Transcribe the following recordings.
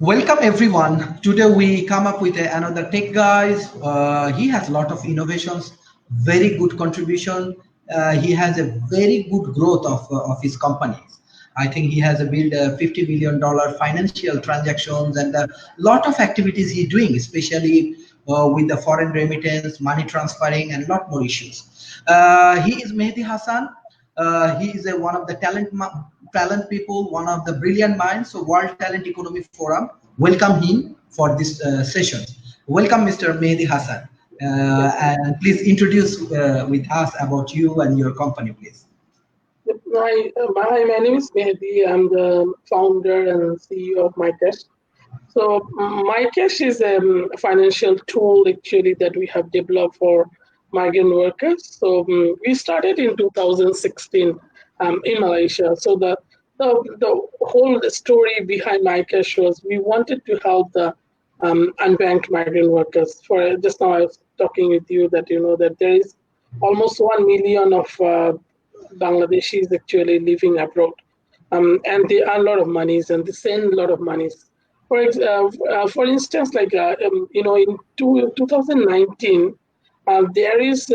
Welcome everyone. Today we come up with another tech guys. He has a lot of innovations, very good contribution. He has a very good growth of his companies. I think he has a build $50 million financial transactions and a lot of activities he's doing, especially with the foreign remittance, money transferring, and a lot more issues. He is Mehdi Hassan. He is one of the talent people, one of the brilliant minds. So World Talent Economy Forum welcome him for this session. Welcome, Mr. Mehdi Hassan, Yes. and please introduce with us about you and your company, please. My name is Mehdi. I'm the founder and CEO of MyCash. So MyCash is a financial tool actually that we have developed for migrant workers. So we started in 2016 in Malaysia. So the whole story behind MyCash was we wanted to help the unbanked migrant workers. For just now, I was talking with you that you know that there is almost 1 million of Bangladeshis actually living abroad, and they earn a lot of monies and they send a lot of monies. For instance, like in 2019, there is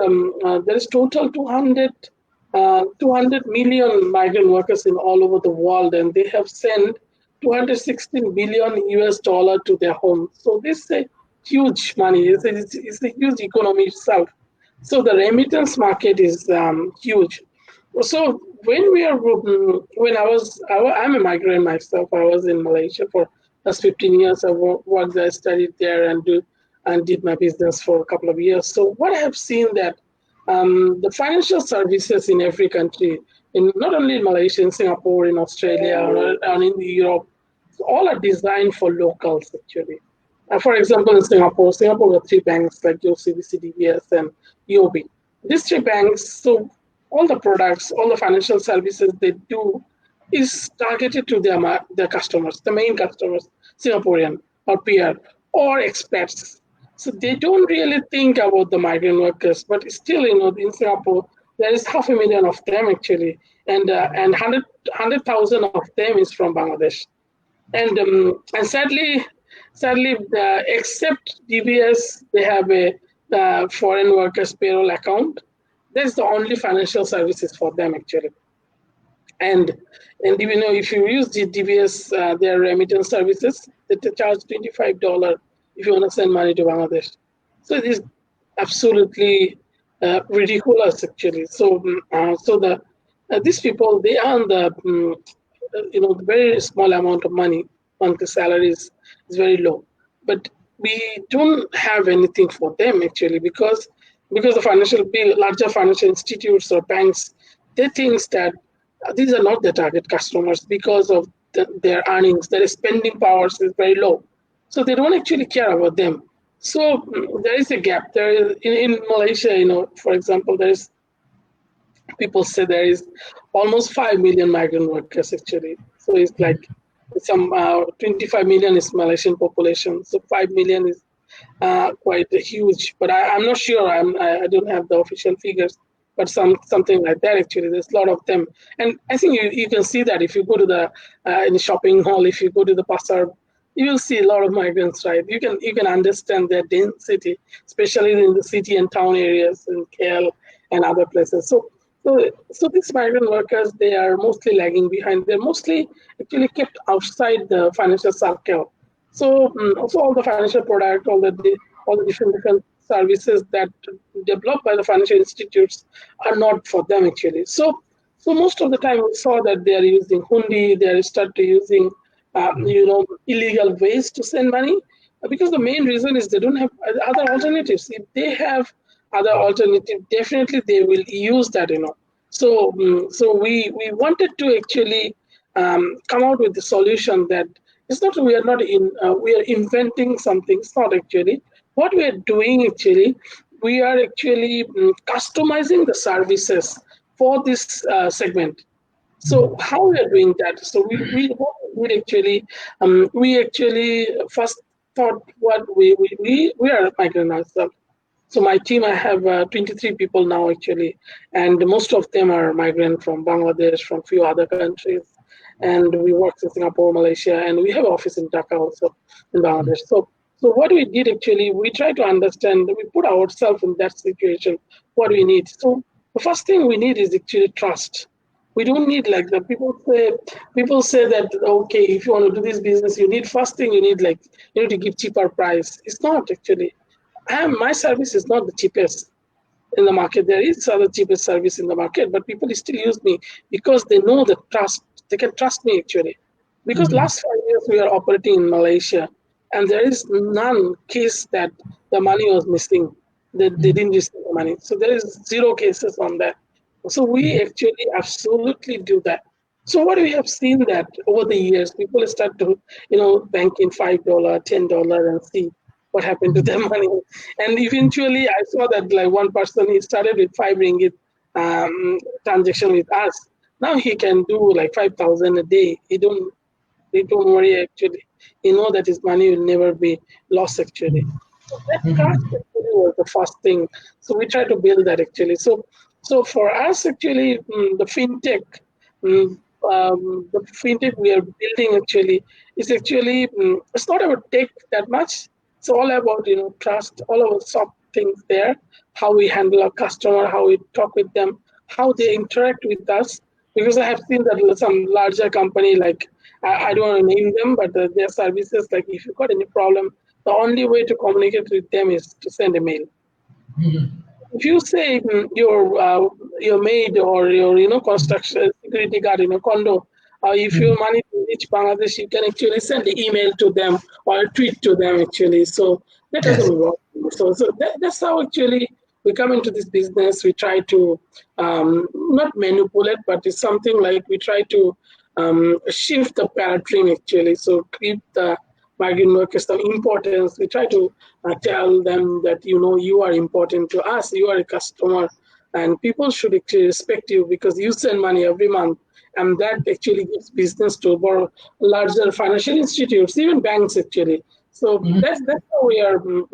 total 200 million migrant workers in all over the world, and they have sent 216 billion US dollar to their home. So this is a huge money. It's a huge economy itself. So the remittance market is huge. So I'm a migrant myself. I was in Malaysia for last 15 years. I worked there, studied there, and did my business for a couple of years. So what I have seen that the financial services in every country, in not only in Malaysia, in Singapore, in Australia, or in Europe, all are designed for locals actually. For example, in Singapore got three banks like OCBC, DBS, and UOB. These three banks, so all the products, all the financial services they do is targeted to their customers, the main customers, Singaporean or PR or expats. So they don't really think about the migrant workers, but still, in Singapore, there is 500,000 of them actually, and 100,000 of them is from Bangladesh. And sadly, except DBS, they have a foreign workers payroll account. That's the only financial services for them actually. And if you use the DBS, their remittance services, they charge $25 if you want to send money to Bangladesh. So it is absolutely ridiculous actually. So these people they earn the very small amount of money. Monthly salaries is very low, but we don't have anything for them actually because the larger financial institutes or banks they think that these are not the target customers because of their earnings, their spending powers is very low, so they don't actually care about them. So there is a gap. There is in Malaysia, for example, there is people say there is almost 5 million migrant workers actually. So it's like some 25 million is Malaysian population. So 5 million is quite huge, but I'm not sure. I don't have the official figures, but something like that actually. There's a lot of them, and I think you can see that if you go to the in the shopping mall, if you go to the pasar, you will see a lot of migrants, right? You can understand their density, especially in the city and town areas in KL and other places. So these migrant workers, they are mostly lagging behind. They're mostly actually kept outside the financial circle. So also all the financial product, all the different services that developed by the financial institutes are not for them actually. So most of the time we saw that they are using hundi, they are start using illegal ways to send money because the main reason is they don't have other alternatives. If they have other alternative, definitely they will use that. So we wanted to actually come out with the solution that it's not we are inventing something. It's not actually what we are doing. Actually, we are actually customizing the services for this segment. So how we are doing that? So we actually first thought what we are migrant ourselves. So my team, I have 23 people now actually, and most of them are migrant from Bangladesh, from few other countries, and we worked in Singapore, Malaysia, and we have an office in Dhaka also in Bangladesh. So what we did actually, we try to understand, we put ourselves in that situation, what we need. So the first thing we need is actually trust. We don't need like the people say that okay, if you want to do this business, you need first thing you need like you need to give cheaper price. It's not actually. My service is not the cheapest in the market. There is other cheapest service in the market, but people still use me because they know the trust. They can trust me actually. Because Mhm. last 5 years we are operating in Malaysia, and there is none case that the money was missing. They Mhm. didn't receive the money. So there is zero cases on that. So we actually absolutely do that. So what we have seen that over the years, people start to, bank in $5, $10, and see what happened to their money. And eventually, I saw that like one person he started with 5 ringgit transaction with us. Now he can do like 5,000 a day. He don't worry actually. He know that his money will never be lost actually. So that trust Mhm. actually was the first thing. So we try to build that actually. So for us actually, mm, the fintech we are building actually is actually it's not about tech that much. It's all about trust, all about soft things there, how we handle our customer, how we talk with them, how they interact with us. Because I have seen that some larger company like I don't want to name them, but their services like if you got any problem, the only way to communicate with them is to send a mail. Mhm. If you say your maid or your construction security guard in a condo, if your Mhm. money to reach Bangladesh, you can actually send an email to them or a tweet to them actually. So that Yes. doesn't work. So that's how actually we come into this business. We try to not manipulate, but it's something like we try to shift the paradigm actually. So keep the migrant workers some importance. We try to tell them that you are important to us. You are a customer, and people should actually respect you because you send money every month, and that actually gives business to more larger financial institutes, even banks actually. So Mhm. that's how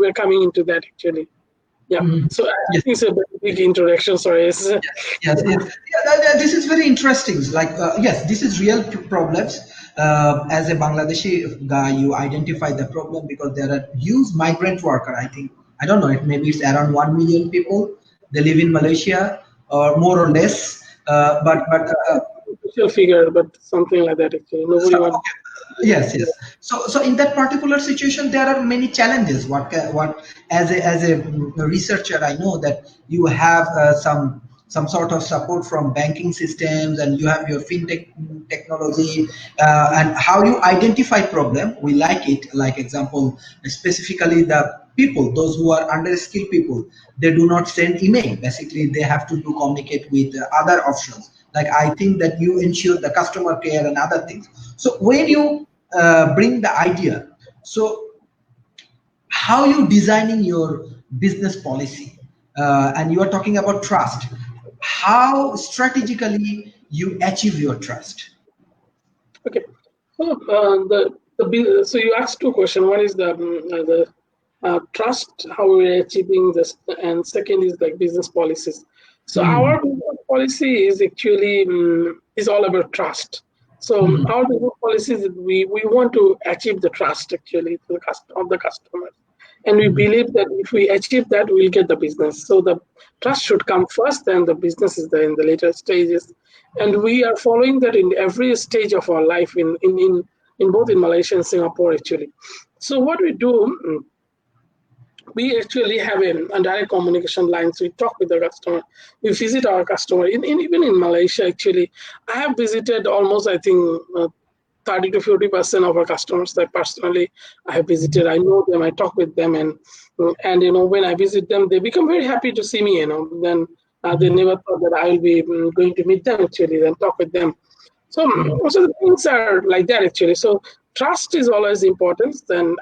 we're coming into that actually. Yeah. Mhm. So I Yes. think it's a very big introduction. Sorry. Yes, yes. Yeah, this is very interesting. Like, yes, this is real problems. As a Bangladeshi guy, you identify the problem because there are huge migrant worker. I think I don't know. Maybe it's around 1 million people. They live in Malaysia, or more or less. But Official figure, but something like that actually. Nobody so, wants. okay. Yes, yes. So in that particular situation, there are many challenges. What as a researcher, I know that you have some sort of support from banking systems, and you have your fintech technology, and how you identify problem. We like it. Like example, specifically the people, those who are under skilled people, they do not send email. Basically, they have to do communicate with other options. Like I think that you ensure the customer care and other things. So when you bring the idea, so how you designing your business policy, and you are talking about trust, how strategically you achieve your trust. Okay. So so you asked two questions. One is the trust, how we're achieving this, and second is like business policies. So Mhm. our business policy is actually is all about trust. So Mhm. our business policy is that we want to achieve the trust actually to of the customers, and we believe that if we achieve that, we'll get the business. So the trust should come first, and the business is there in the later stages. And we are following that in every stage of our life in both in Malaysia and Singapore actually. So what we do, we actually have a direct communication line. So we talk with the customer, we visit our customer. Even in Malaysia, actually, I have visited almost, I think, 30 to 40% of our customers that personally I have visited. I know them, I talk with them, and when I visit them, they become very happy to see me. Then they never thought that I will be going to meet them actually, then talk with them. So, so the things are like that actually. So trust is always important. And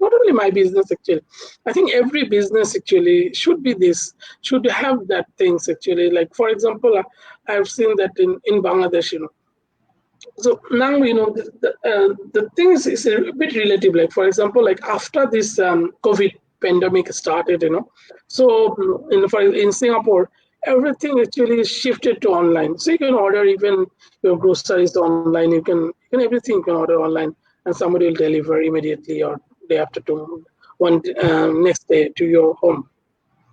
not only my business actually, I think every business actually should be this, should have that things actually. Like for example, I've seen that in Bangladesh, so now the thing is a bit relative. Like for example, like after this COVID pandemic started, so in Singapore, everything actually is shifted to online. So you can order even your groceries online. You can everything you can order online, and somebody will deliver immediately or day after tomorrow, next day to your home.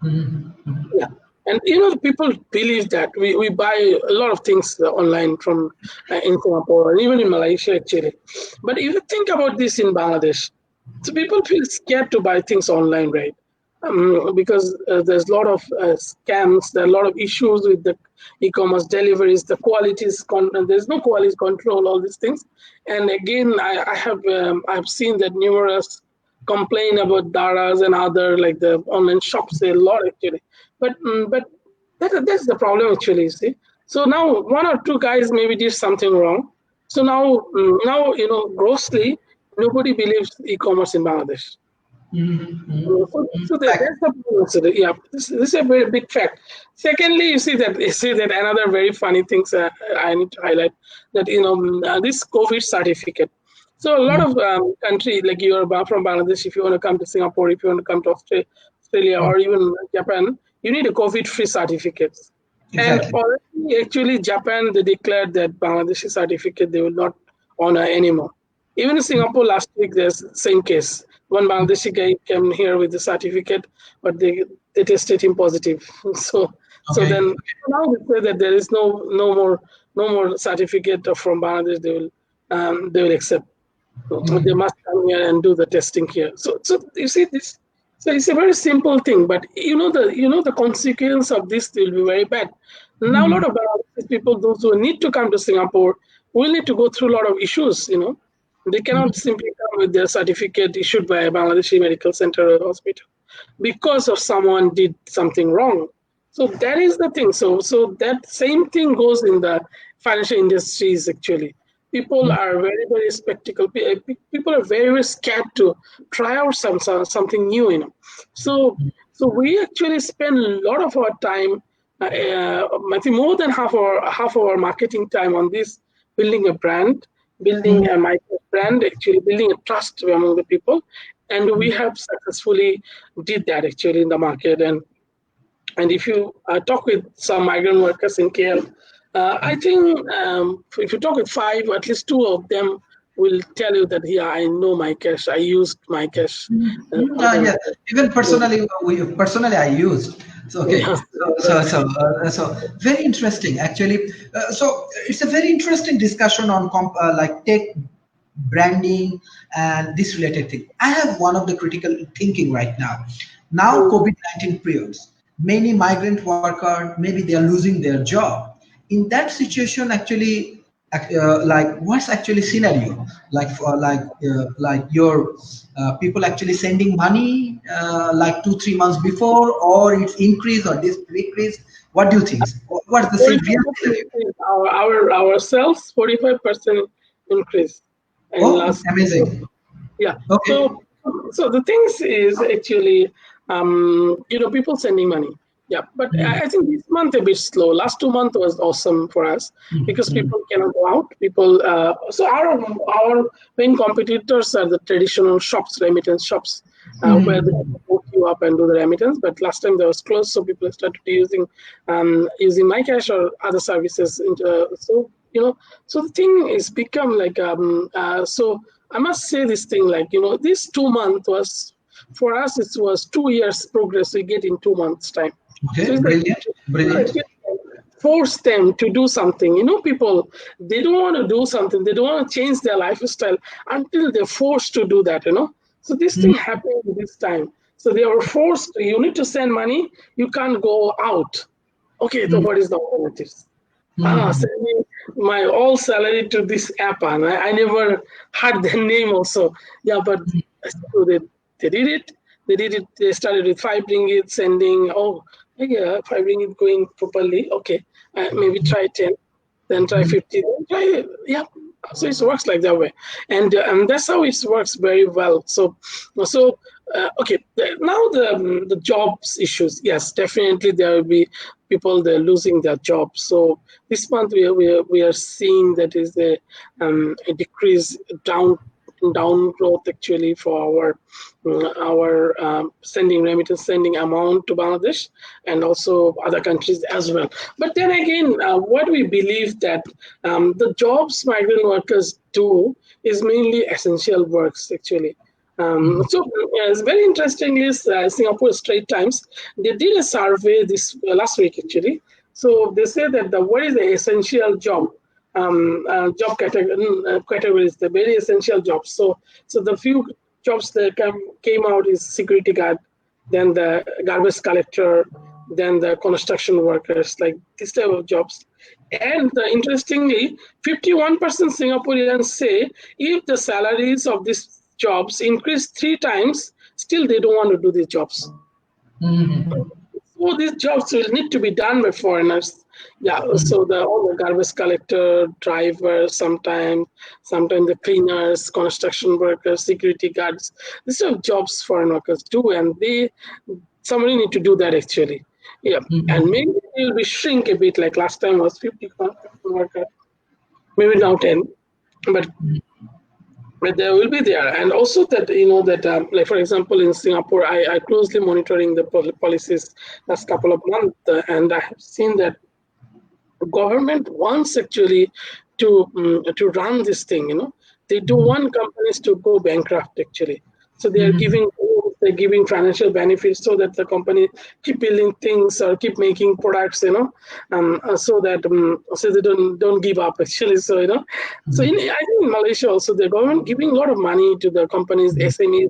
Yeah. And people believe that we buy a lot of things online from in Singapore and even in Malaysia actually. But if you think about this in Bangladesh, so people feel scared to buy things online, right? Because there's a lot of scams, there are a lot of issues with the e-commerce deliveries, the there's no quality control, all these things. And again, I've seen that numerous complain about Daras and other like the online shops a lot actually. But that's the problem actually. You see, so now one or two guys maybe did something wrong. So now grossly nobody believes e-commerce in Bangladesh. Fact. That's the problem. So yeah, this is a very big fact. Secondly, you see that another very funny things I need to highlight that this COVID certificate. So a lot of country like you're from Bangladesh, if you want to come to Singapore, if you want to come to Australia or even Japan, you need a COVID-free certificate. And Exactly. already, actually, Japan they declared that Bangladeshi certificate they will not honor anymore. Even in Singapore last week, there's same case. One Bangladeshi guy came here with the certificate, but they tested him positive. So Okay. then now they say that there is no more certificate from Bangladesh they will accept. They must come here and do the testing here. So you see this. So it's a very simple thing, but the consequence of this will be very bad. Now a lot of Bangladeshi people, those who need to come to Singapore, will need to go through a lot of issues. They cannot simply come with their certificate issued by a Bangladeshi medical center or hospital because of someone did something wrong. So that is the thing. So that same thing goes in the financial industries actually. People are very, very spectacle. People are very, very scared to try out something new. So we actually spend a lot of our time. I think more than half our marketing time on this, building a brand, building a micro brand, actually building a trust among the people, and we have successfully did that actually in the market. And if you talk with some migrant workers in KL, I think if you talk with five, at least two of them will tell you that, yeah, I know my cash. I used my cash more than Yeah. Even personally, I used. So okay. yeah. So very interesting actually. So it's a very interesting discussion on like tech branding and this related thing. I have one of the critical thinking right now. Now COVID-19 periods, many migrant worker maybe they are losing their job. In that situation, actually, like what's actually scenario? Like for like your people actually sending money like 2 3 months before, or it's increase or this decrease. What do you think? What's the real 45% scenario? increase. Our sales 45% increase in Oh, last. amazing. Yeah. Okay. So the things is actually, people sending money. Yeah, but I think this month a bit slow. Last 2 months was awesome for us because people cannot go out. People, so our main competitors are the traditional shops, remittance shops, where they hook you up and do the remittance. But last time they was closed, so people started using MyCash or other services. So the thing is become like so. I must say this thing like this 2 month was for us. It was 2 years progress we get in 2 months time. So Okay. it's like Brilliant. people Brilliant. actually force them to do something. People they don't want to do something. They don't want to change their lifestyle until they're forced to do that. So this thing happened this time. So they were forced. You need to send money. You can't go out. Okay. So what is the alternatives? Sending my all salary to this app, and I never had the name also. Yeah, but so they did it. They did it. They started with 5 ringgit sending. Oh, yeah, 5 ringgit going properly. Okay, maybe try 10, then try 50, then try yeah. So it works like that way, and that's how it works very well. Okay. Now the jobs issues. Yes, definitely there will be people they're losing their jobs. So this month we are seeing that is a decrease down down growth actually for our sending remittance, sending amount to Bangladesh and also other countries as well. But then again, what we believe that the jobs migrant workers do is mainly essential works actually. It's very interestingly, Singapore Straits Times, they did a survey this last week actually. So they say that what is the essential job job categories, the very essential jobs. So the few jobs that came out is security guard, then the garbage collector, then the construction workers, like this type of jobs. And interestingly, 51% Singaporeans say if the salaries of these jobs increase 3 times, still they don't want to do these jobs. So these jobs will need to be done by foreigners. Yeah, so all the garbage collector, drivers, sometimes the cleaners, construction workers, security guards. These are jobs foreign workers do, and somebody need to do that actually. Yeah, and maybe it will be shrink a bit. Like last time was 50 workers, maybe now 10, but there will be there. And also that that like for example in Singapore, I closely monitoring the policies last couple of months, and I have seen that government wants actually to run this thing. They don't want companies to go bankrupt actually. So they're giving financial benefits so that the company keep building things or keep making products, so that so they don't give up actually. So so I think in Malaysia also the government giving a lot of money to the companies, SMEs,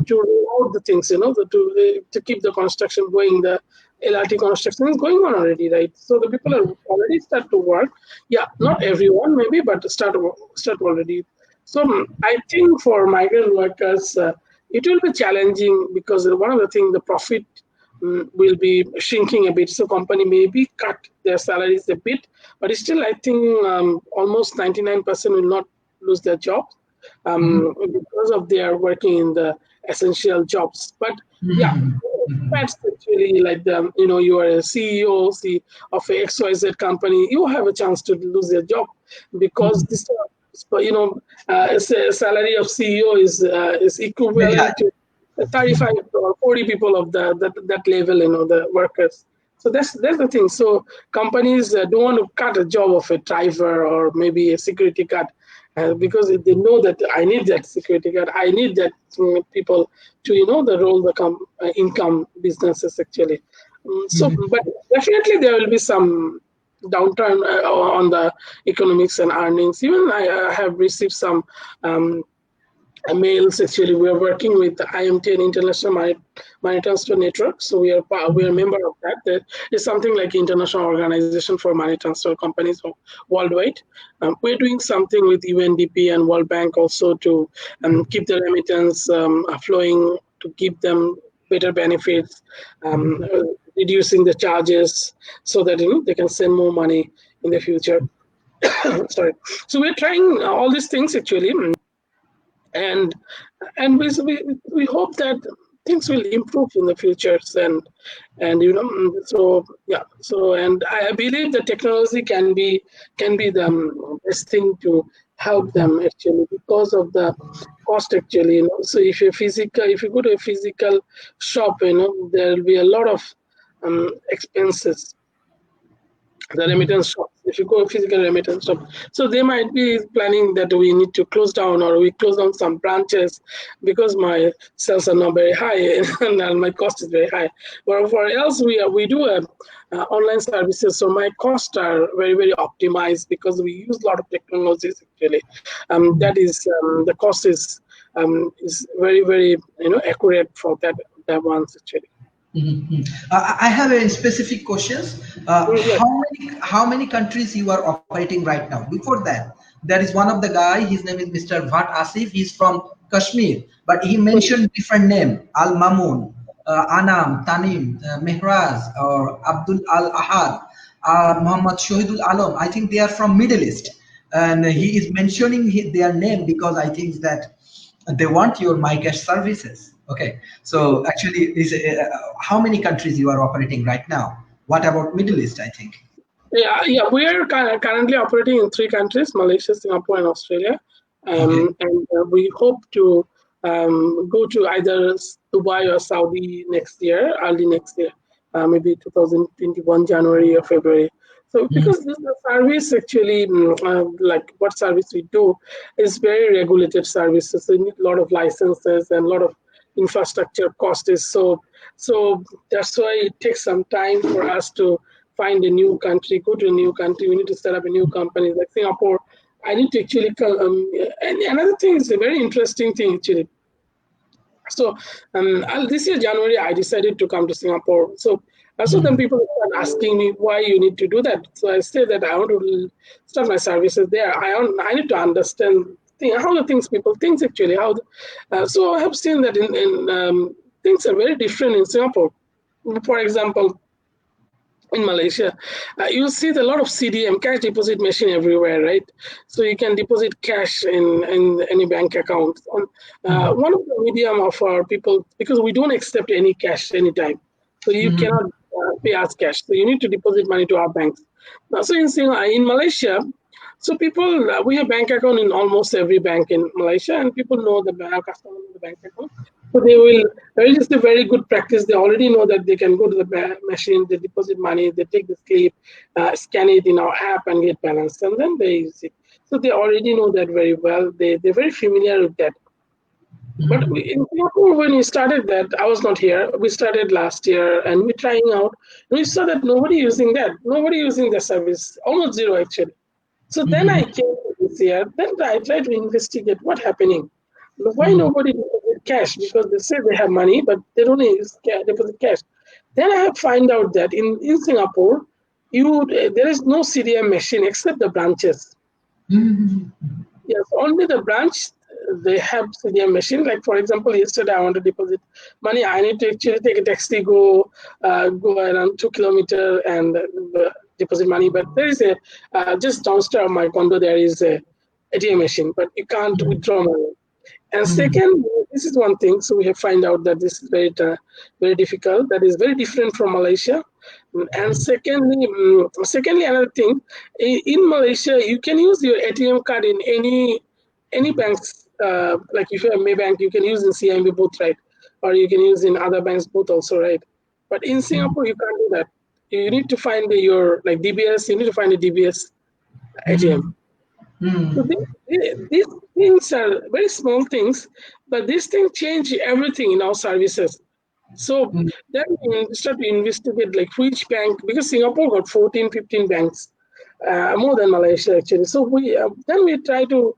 to roll out the things, to keep the construction going. The LRT construction is going on already, right? So the people are already start to work. Yeah, not everyone maybe, but start already. So I think for migrant workers, it will be challenging because one of the things, the profit will be shrinking a bit. So company maybe cut their salaries a bit, but still I think almost 99% will not lose their jobs because of they are working in the essential jobs. But yeah, that's actually like you are a CEO of a XYZ company, you have a chance to lose your job because this salary of CEO is Very high. equivalent to 35 or 40 people of that level, the workers. So that's the thing. So companies don't want to cut a job of a driver or maybe a security guard because they know that I need that security guard, I need that people to the role the income businesses actually. But definitely there will be some downturn on the economics and earnings. Even I have received some mails actually. We are working with the IMTN International Money Transfer Network, so we are a member of that. That is something like international organization for money transfer companies worldwide. We're doing something with UNDP and World Bank also to keep the remittance flowing, to give them better benefits, reducing the charges so that they can send more money in the future. Sorry. So we're trying all these things actually, and we hope that things will improve in the futures, and so yeah, so and I believe the technology can be the best thing to help them actually because of the cost actually. So if you go to a physical shop, there will be a lot of expenses, the remittance shops. If you go to physical remittance shop, so they might be planning that we need to close down or we close down some branches because my sales are not very high and my cost is very high. But for else we do online services, so my costs are very very optimized because we use a lot of technologies actually. That is the cost is very very accurate for that ones actually. I have a specific questions. Yes. How many countries you are operating right now? Before that, there is one of the guy. His name is Mr. Bhat Asif. He's from Kashmir, but he mentioned different name: Al Mamun, Anam, Tanim, Mehraz, or Abdul Al Ahad, Muhammad Shohidul Alam. I think they are from Middle East, and he is mentioning their name because I think that they want your MyCash services. Okay, so actually, how many countries you are operating right now? What about Middle East? I think. Yeah. We are currently operating in 3 countries: Malaysia, Singapore, and Australia. Okay. And we hope to go to either Dubai or Saudi next year, early next year, maybe 2021 January or February. So Mm, because this the service actually, like what service we do, is very regulated services. So you need a lot of licenses and a lot of infrastructure cost is so that's why it takes some time for us to find a new country, go to a new country. We need to set up a new company like Singapore. I need to actually and another thing is a very interesting thing actually. So this year January, I decided to come to Singapore. So then mm, people start asking me why you need to do that. So I say that I want to start my services there. I need to understand how the things people think actually. So I have seen that in things are very different in Singapore. For example, in Malaysia, you see a lot of CDM, cash deposit machine everywhere, right? So you can deposit cash in any bank account. mm, One of the medium of our people, because we don't accept any cash anytime, so you mm, cannot pay us cash. So you need to deposit money to our banks. So in Malaysia, so people, we have bank account in almost every bank in Malaysia, and people know our customer know the bank account. So that is a very good practice. They already know that they can go to the machine, they deposit money, they take the slip, scan it in our app and get balance, and then they use it. So they already know that very well. They're very familiar with that. But mm, in Singapore, when we started that, I was not here. We started last year and we're trying out. And we saw that nobody using that, nobody using the service, almost zero actually. So then I mm, came to this year. Then I tried to investigate what's happening. Why mm, nobody deposit cash? Because they say they have money, but they don't deposit cash. Then I have find out that in Singapore, there is no CDM machine except the branches. mm, Yes, only the branch they have CDM machine. Like for example, yesterday I want to deposit money. I need to actually take a taxi, go around 2 kilometers and deposit money. But there is a just downstairs of my condo there is a ATM machine, but you can't withdraw money. And mm, second, this is one thing. So we have find out that this is very difficult. That is very different from Malaysia. And secondly, another thing, in Malaysia, you can use your ATM card in any banks. Like if you have Maybank, you can use in CIMB both, right? Or you can use in other banks both also, right? But in Singapore, you can't do that. You need to find your like DBS. You need to find a DBS ATM. mm, So mm, these things are very small things, but these things change everything in our services. So mm, then we start to investigate like which bank, because Singapore got 14, 15 banks, more than Malaysia actually. So then we try to,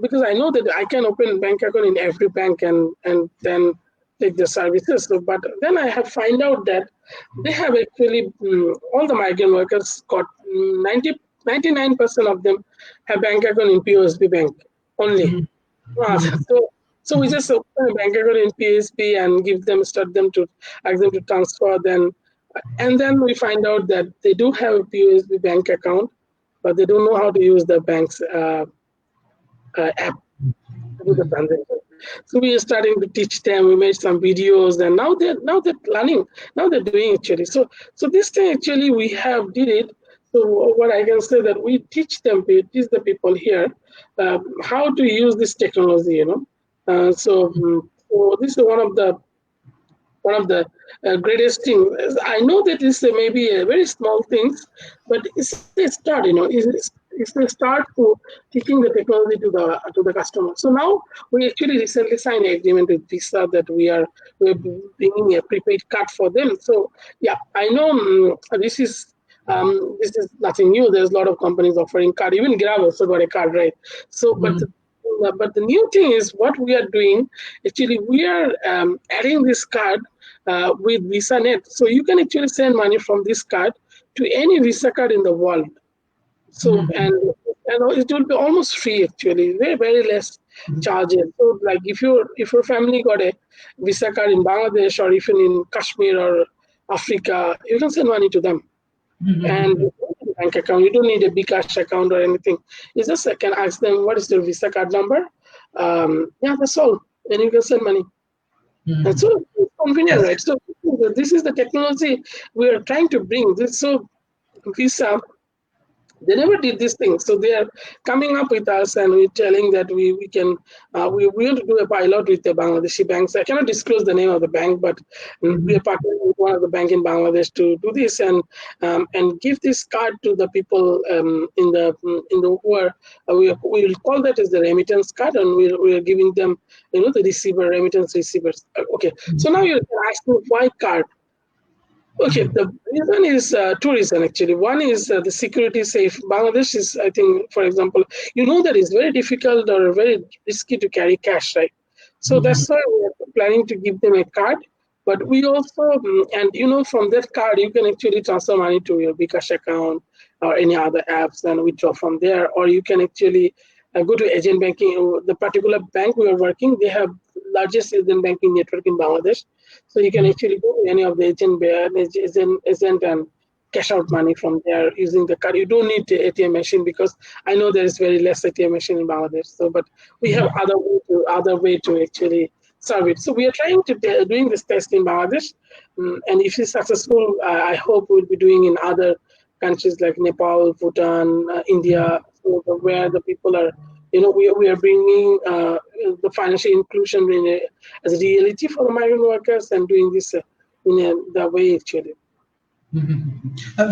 because I know that I can open bank account in every bank and then take the services. So, but then I have find out that they have actually, all the migrant workers got 99% of them have bank account in POSB bank only. mm, So so we just open a bank account in PSB and start them to ask them to transfer. Then we find out that they do have a POSB bank account, but they don't know how to use the bank's app to do the transaction. So we are starting to teach them. We made some videos, and now they're learning. Now they're doing actually. So this thing actually we have did it. So what I can say that we teach the people here how to use this technology. So this is one of the greatest things. I know that this may be a very small things, but it's a start. It's a start to teaching the technology to the customer. So now we actually recently signed an agreement with Visa that we're bringing a prepaid card for them. So yeah, I know this is nothing new. There's a lot of companies offering card. Even Grab also got a card, right? So, mm, but the new thing is what we are doing. Actually, we are adding this card with VisaNet. So you can actually send money from this card to any Visa card in the world. So mm, and it will be almost free actually, very very less charges. So like if your family got a Visa card in Bangladesh or even in Kashmir or Africa, you can send money to them. And mm, bank account, you don't need a Bcash account or anything. You just can ask them what is their Visa card number. Yeah, that's all. And you can send money. And mm. so it's convenient, Yes. right? So this is the technology we are trying to bring. So Visa They never did this thing. So they are coming up with us and we're telling that we can, we will do a pilot with the Bangladeshi banks. I cannot disclose the name of the bank, but we are Mhm. partnering with one of the bank in Bangladesh to do this and give this card to the people in the who are, we will call that as the remittance card, and we are giving them, the receiver, remittance receivers. Okay. So now you're asking why card? Okay, Mhm. the reason is two reasons actually. One is the security safe. Bangladesh is, I think, for example, that it's very difficult or very risky to carry cash, right? So Mhm. that's why we are planning to give them a card. But we also, and from that card, you can actually transfer money to your Bikash account or any other apps and withdraw from there. Or you can actually go to agent banking. The particular bank we are working, they have largest agent banking network in Bangladesh. So you can actually go to any of the agent and cash out money from there using the card. You don't need the ATM machine because I know there is very less ATM machine in Bangladesh. So, but we have Mhm. other way to actually serve it. So we are trying to doing this test in Bangladesh, and if it's successful, I hope we'll be doing in other countries like Nepal, Bhutan, India, so where the people are. We are bringing the financial inclusion as a reality for the migrant workers and doing this in the way actually. Mhm.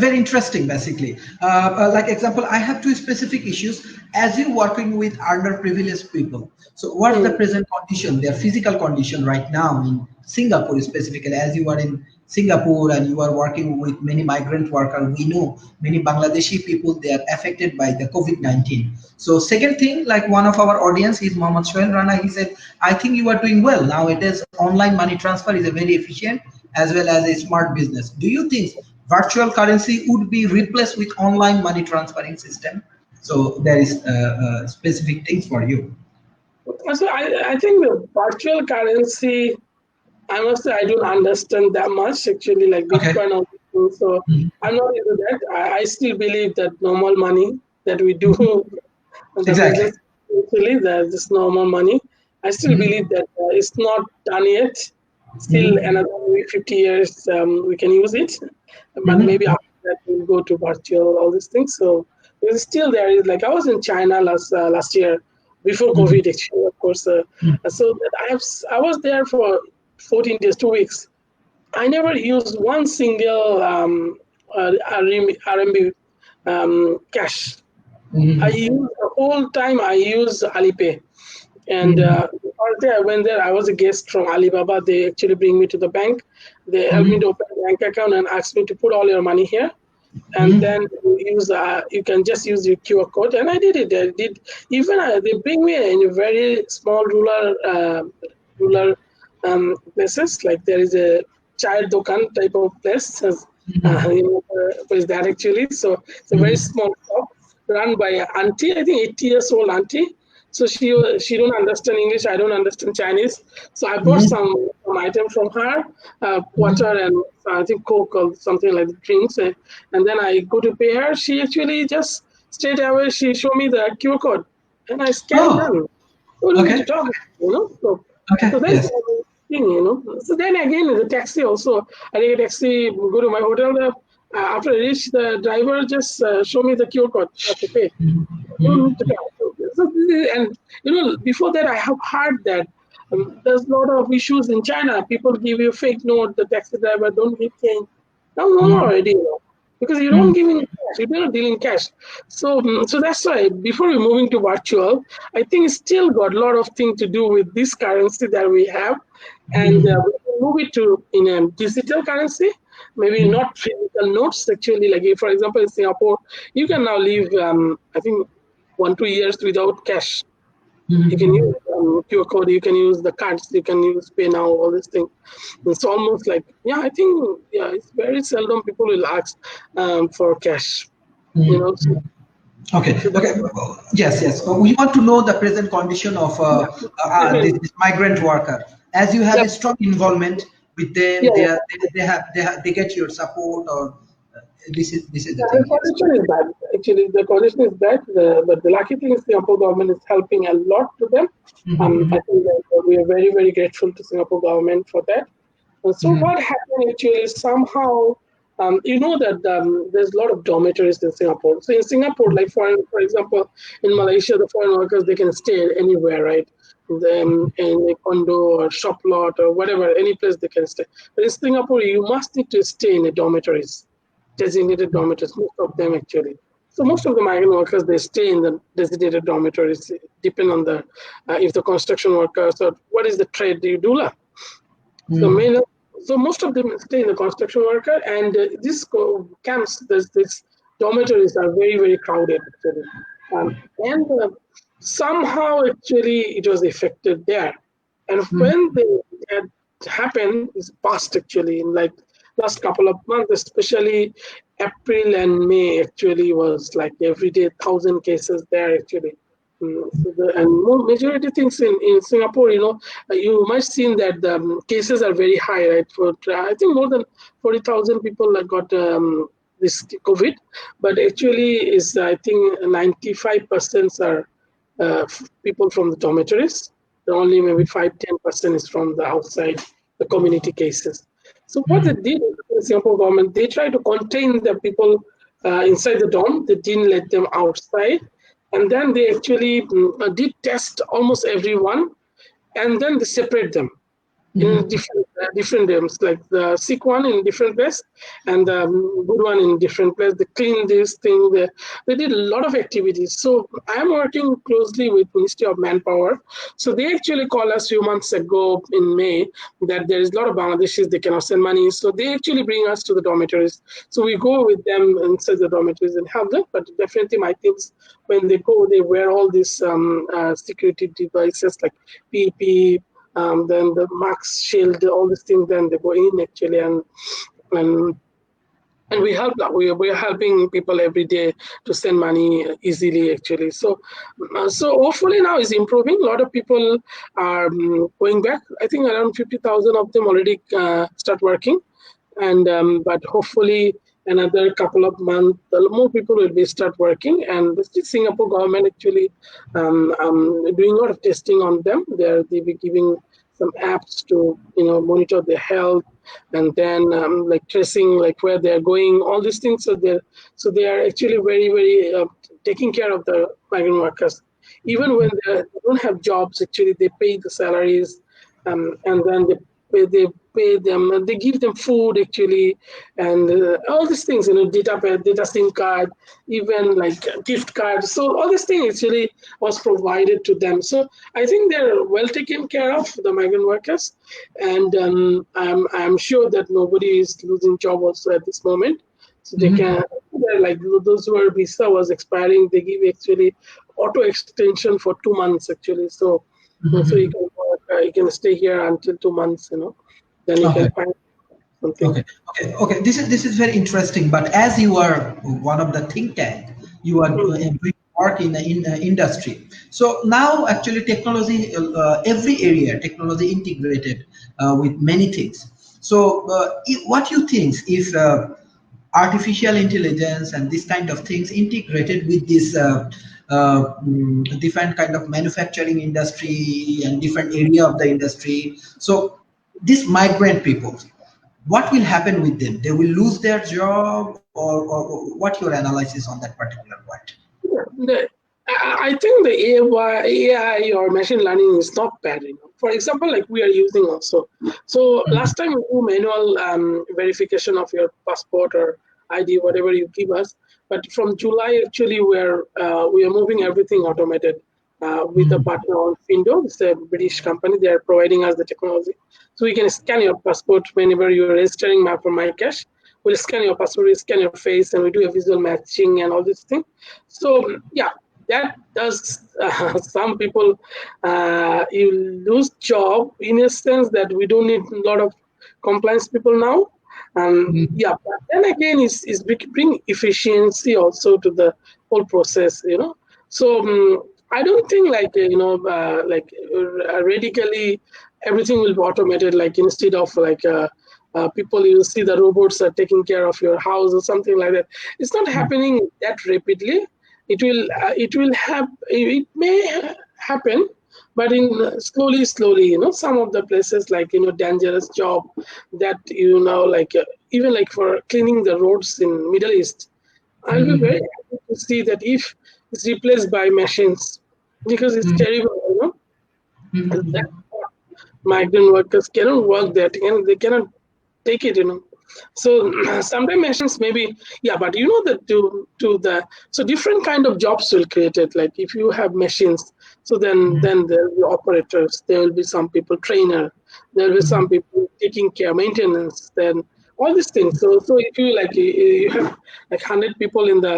Very interesting, basically. Like example, I have two specific issues. As you're working with underprivileged people, so what's the Mm. present condition, their physical condition right now in Singapore specifically? As you are in Singapore and you are working with many migrant workers, we know many Bangladeshi people they are affected by the COVID-19. So second thing, like one of our audience is Mohammad Shoel Rana. He said, "I think you are doing well now. It is online money transfer is a very efficient as well as a smart business. Do you think virtual currency would be replaced with online money transferring system?" So there is specific things for you. So I think the virtual currency, I must say I don't understand that much actually, like Okay. Bitcoin or anything. So Mhm. I'm not into that. I still believe that normal money that we do Mhm. the Exactly. business actually, there's this normal money. I still Mhm. believe that it's not done yet. Still Mhm. another maybe 50 years we can use it, but maybe Mhm. after that we'll go to virtual all these things. So because still there is, like I was in China last year before Mhm. COVID actually, of course. Mhm. So I was there for 14 days, 2 weeks. I never used one single RMB cash. I Mhm. use the whole time. I use Alipay, and Mhm. the first day I went there, I was a guest from Alibaba. They actually bring me to the bank. They helped me Mhm. to open a bank account and asked me to put all your money here, and Mhm. then you can just use your QR code, and I did it. I did even they bring me in a very small rural places, like there is a chai dokan type of place Mhm. is that actually. So it's a very Mhm. small shop run by an auntie, I think 80 years old auntie. So she don't understand English, I don't understand Chinese. So I bought Mhm. some item from her, water Mhm. and I think Coke or something like drinks. And then I go to pay her. She actually just straight away she showed me the QR code, and I scanned Oh, done. We don't need to okay. talk, you know. So Okay. that's Yes. the thing. So then again, the taxi also. I take a taxi, go to my hotel. After I reach, the driver just show me the QR code. Okay, pay. Don't need to Mhm. talk. So and before that, I have heard that there's a lot of issues in China. People give you fake note. The taxi driver don't give change. Now, no more Mhm. already, because you don't Mhm. give in cash. You don't deal in cash. So that's why before we moving to virtual, I think it's still got a lot of things to do with this currency that we have, and Mhm. we can move it to in a digital currency. Maybe Mhm. not physical notes. Actually, like if, for example, in Singapore, you can now live. I think 1 2 years without cash. You can use Mhm. QR code, you can use the cards, you can use pay now, all this thing. It's almost like, yeah, I think, yeah, it's very seldom people will ask for cash, Mhm. Okay, so that, okay. Yes, yes. We want to know the present condition of yeah, this migrant worker. As you have yeah, a strong involvement with them, yeah, yeah. they get your support, or this is the Yeah, the thing. Yes. condition is bad. Actually, the condition is bad. But the lucky thing is Singapore government is helping a lot to them. Mm-hmm. I think that we are very, very grateful to Singapore government for that. So Mm-hmm. what happened actually somehow? you know that there's a lot of dormitories in Singapore. So in Singapore, like for example, in Malaysia, the foreign workers, they can stay anywhere, right? In a condo or shop lot or whatever, any place they can stay. But in Singapore, you must need to stay in the dormitories, designated dormitories, most of them actually. So most of the migrant workers, they stay in the designated dormitories, depend on the if the construction workers or what is the trade you do. So Mm. so most of them stay in the construction worker, and these camps, this dormitories are very very crowded actually, and somehow actually it was affected there, and Mm. when that happened is past actually in like last couple of months, especially April and May actually was like every day 1,000 cases there actually. So and more majority things in Singapore, you might seen that the cases are very high, right? For I think more than 40,000 people that got this COVID, but actually is I think 95% are people from the dormitories. Only maybe 5-10% is from the outside, the community cases. So what they Mm. did, the Singapore government, they tried to contain the people inside the dorm. They didn't let them outside, and then they actually did test almost everyone, and then they separate them in Mhm. different rooms, like the sick one in different place and the good one in different place. They clean this thing. They did a lot of activities. So I am working closely with Ministry of Manpower. So they actually called us few months ago in May that there is a lot of Bangladeshis, they cannot send money. So they actually bring us to the dormitories. So we go with them inside the dormitories and help them. But definitely my teams, when they go, they wear all these security devices like PP, then the max shield, all these things, then they go in actually, and and we are helping people every day to send money easily actually. So hopefully now is improving. A lot of people are going back. I think around 50,000 of them already start working, and but hopefully another couple of months more people will be start working, and the Singapore government actually doing a lot of testing on them. They'll be giving some apps to monitor their health, and then like tracing like where they're going, all these things. So they are actually very very taking care of the migrant workers. Even when they don't have jobs, actually they pay the salaries, and then they pay them, and they give them food actually, and all these things, data SIM card, even like gift cards. So all these things actually was provided to them. So I think they're well taken care of, the migrant workers, and I'm sure that nobody is losing job also at this moment. So they Mhm. can, they're like those who are visa was expiring, they give actually auto extension for 2 months actually. So you Mhm. can work, you can stay here until 2 months, then you Okay. can find something. Okay, okay. This is very interesting. But as you are one of the think tank, you are Mm. doing work in the industry. So now, actually, technology, every area, technology integrated with many things. So, what you think if artificial intelligence and this kind of things integrated with this different kind of manufacturing industry and different area of the industry? So, these migrant people, what will happen with them? They will lose their job, or what your analysis on that particular point? I think the AI or machine learning is not bad. For example, like we are using also. So Mhm. last time we do manual verification of your passport or ID, whatever you give us. But from July, actually, we are moving everything automated with a Mhm. partner on Findo. It's a British company. They are providing us the technology, so we can scan your passport whenever you're registering for MyCash. We'll scan your passport, we scan your face, and we do a visual matching and all these things. So yeah, that does some people you lose job in a sense that we don't need a lot of compliance people now. Mhm. Yeah, but then again, is bring efficiency also to the whole process. So I don't think like radically everything will be automated. Like instead of like people, you see the robots are taking care of your house or something like that. It's not happening that rapidly. It will have, it may happen, But in slowly, some of the places like dangerous job that like even like for cleaning the roads in Middle East, I'll be very Mhm. happy to see that if it's replaced by machines, because it's Mhm. terrible. That Mhm. migrant workers cannot work that, and they cannot take it. So sometimes machines maybe, yeah, but that to the so different kind of jobs will create it. Like if you have machines, so then there will be operators, there will be some people trainer, there will be some Mhm. people taking care maintenance, then all these things. So if you like you have like 100 people in the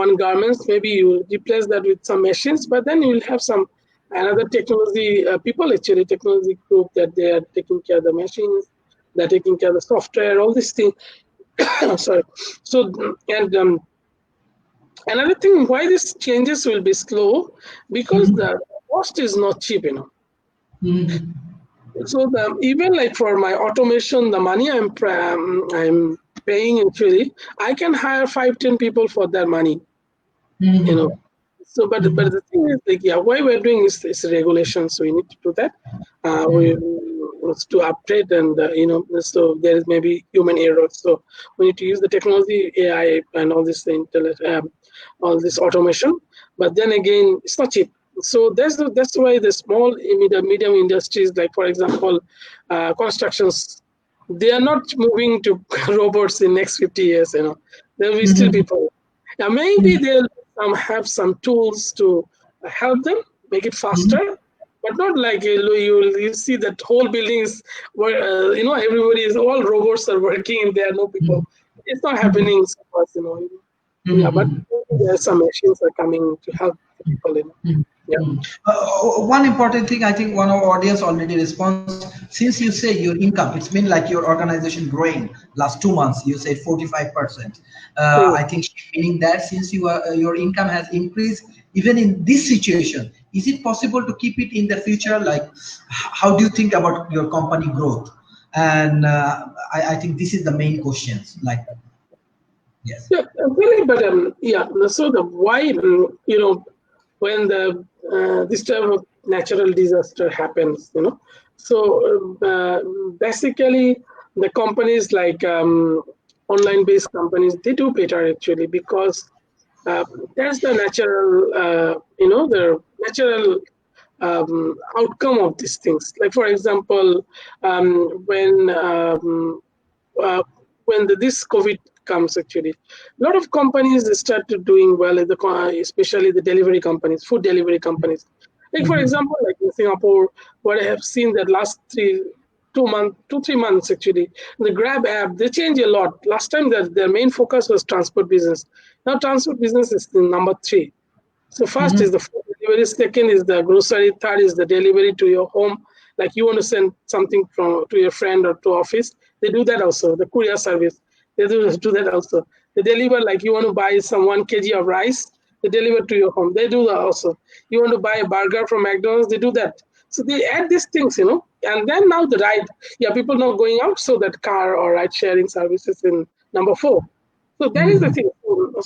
one garments, maybe you replace that with some machines, but then you will have some another technology people, actually technology group, that they are taking care of the machines, they're taking care of the software, all these things. Sorry. So and another thing why these changes will be slow, because Mhm. the cost is not cheap. Mhm. So even like for my automation, the money I'm paying, actually I can hire 5-10 people for that money. you know Mhm. so but the thing is, like, yeah, why we're doing is regulation, so we need to do that. We it's to update, and so there is maybe human error, so we need to use the technology, AI, and all this all this automation. But then again, it's not cheap. So that's why the small medium industries, like for example constructions, they are not moving to robots in next 50 years. There will be still Mhm. people. Now maybe they'll have some tools to help them make it Mhm. faster, but not like you see that whole buildings where everybody is, all robots are working and there are no people. It's not Mhm. happening so fast. Yeah, but Mhm. there are some machines are coming to help the people. Mm, Yeah. mm. One important thing, I think one of our audience already responds. Since you say your income, it's been like your organization growing last 2 months. You said 45%. Mm. I think meaning that since your income has increased even in this situation, is it possible to keep it in the future? Like, how do you think about your company growth? And I think this is the main questions. Like, yes. Yeah, really, but yeah. So the why, when the this type of natural disaster happens, so basically the companies like online-based companies, they do better actually, because uh, that's the natural, the natural outcome of these things. Like for example, uh, when this COVID comes, actually, a lot of companies started doing well, especially the delivery companies, food delivery companies. Like for Mhm. example, like in Singapore, what I have seen that last 3 months actually, the Grab app, they changed a lot. Last time their main focus was transport business. Now transport business is the number three. So first is Mhm. the food delivery, second is the grocery, third is the delivery to your home. Like you want to send something to your friend or to office, they do that also. The courier service, they do that also. They deliver, like you want to buy some 1 kg of rice, they deliver to your home. They do that also. You want to buy a burger from McDonald's, they do that. So they add these things. And then now the ride, yeah, people not going out, so that car or ride sharing services in number four. So that is the Mhm. thing.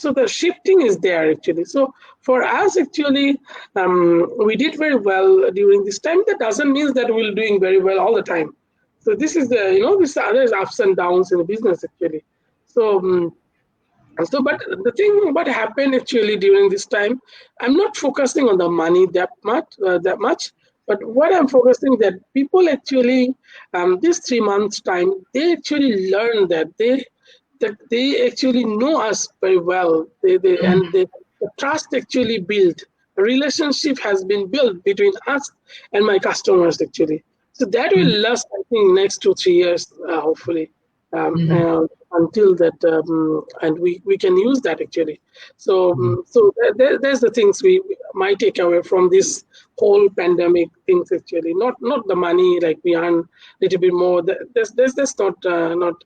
So the shifting is there actually. So for us actually, we did very well during this time. That doesn't mean that we're doing very well all the time. So this is this other ups and downs in the business actually. So but the thing what happened actually during this time, I'm not focusing on the money that much, but what I'm focusing that people actually this 3 months time, they actually learn that they actually know us very well. The trust actually built. A relationship has been built between us and my customers actually. So that will Mhm. last, I think, next 2-3 years, hopefully, Mhm. until that, and we can use that actually. So Mhm. there's the things we might take away from this whole pandemic things actually. Not the money, like we earn a little bit more. That's not.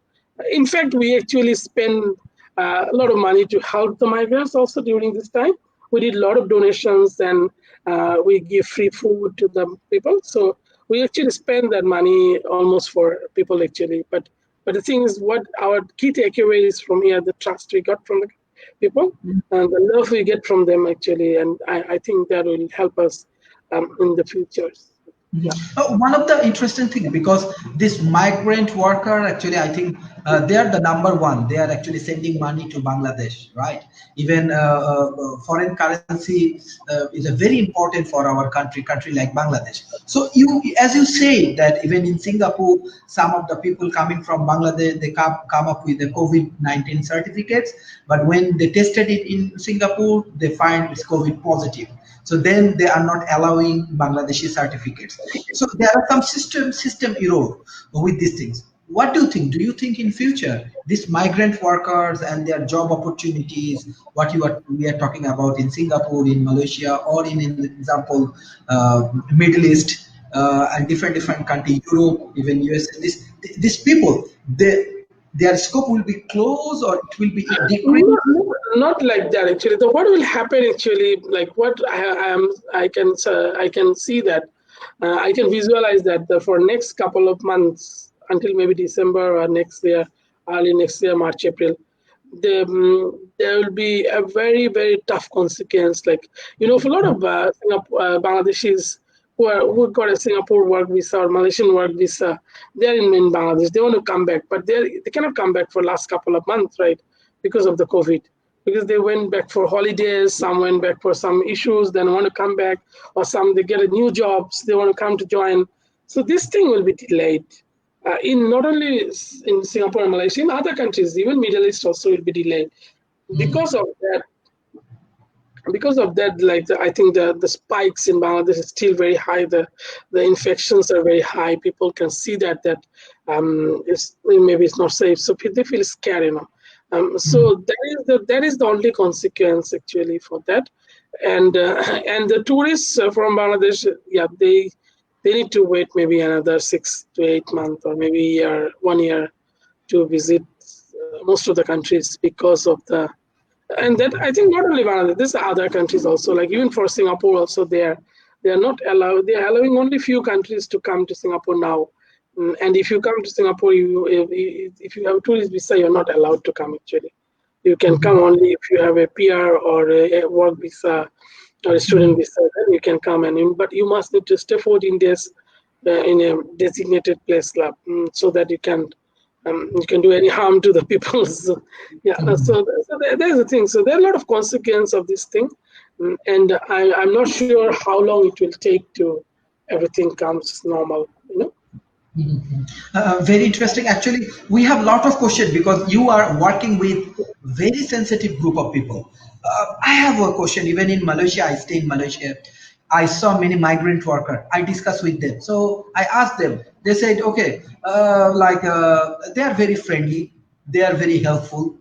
In fact, we actually spend a lot of money to help the migrants also during this time. We did a lot of donations, and we give free food to the people. So we actually spend that money almost for people actually. But the thing is, what our key takeaway is from here: the trust we got from the people and the love we get from them actually. And I think that will help us in the future. Yeah. One of the interesting thing, because this migrant worker actually, I think they are the number one. They are actually sending money to Bangladesh, right? Even foreign currency is a very important for our country like Bangladesh. So you, as you say, that even in Singapore, some of the people coming from Bangladesh, they come up with the COVID-19 certificates, but when they tested it in Singapore, they find it's COVID positive. So then they are not allowing Bangladeshi certificates. So there are some system error with these things. What do you think? Do you think in future these migrant workers and their job opportunities, what we are talking about in Singapore, in Malaysia, or in example Middle East and different country, Europe, even USA, these people, their scope will be closed or it will be decreased? Not like that actually. So what will happen actually? Like what I can see that I can visualize that for next couple of months until maybe December or next year, early next year, March, April, there will be a very tough consequence. Like for a lot of Bangladeshis who got a Singapore work visa or Malaysian work visa, they're in Bangladesh. They want to come back, but they cannot come back for last couple of months, right? Because of the COVID. Because they went back for holidays, some went back for some issues, then want to come back, or some they get a new jobs, they want to come to join. So this thing will be delayed. In not only in Singapore and Malaysia, in other countries, even Middle East also will be delayed. Because of that, like I think the spikes in Bangladesh is still very high. The infections are very high. People can see that maybe it's not safe, so they feel scared, So that is the only consequence actually for that, and the tourists from Bangladesh, yeah, they need to wait maybe another 6 to 8 months or maybe 1 year to visit most of the countries because of the. And that I think not only Bangladesh, there's other countries also. Like even for Singapore, also they are not allowed. They are allowing only few countries to come to Singapore now. And if you come to Singapore, if you have a tourist visa, you're not allowed to come. Actually, you can come only if you have a PR or a work visa or a student visa. Then you can come but you must need to stay 14 days in a designated place, so that you can do any harm to the people. So, yeah, there's the thing. So there are a lot of consequences of this thing, and I'm not sure how long it will take to everything comes normal. Very interesting. Actually, we have a lot of questions because you are working with very sensitive group of people. I have a question. Even in Malaysia, I stay in Malaysia. I saw many migrant worker. I discussed with them. So I asked them. They said, okay, they are very friendly. They are very helpful.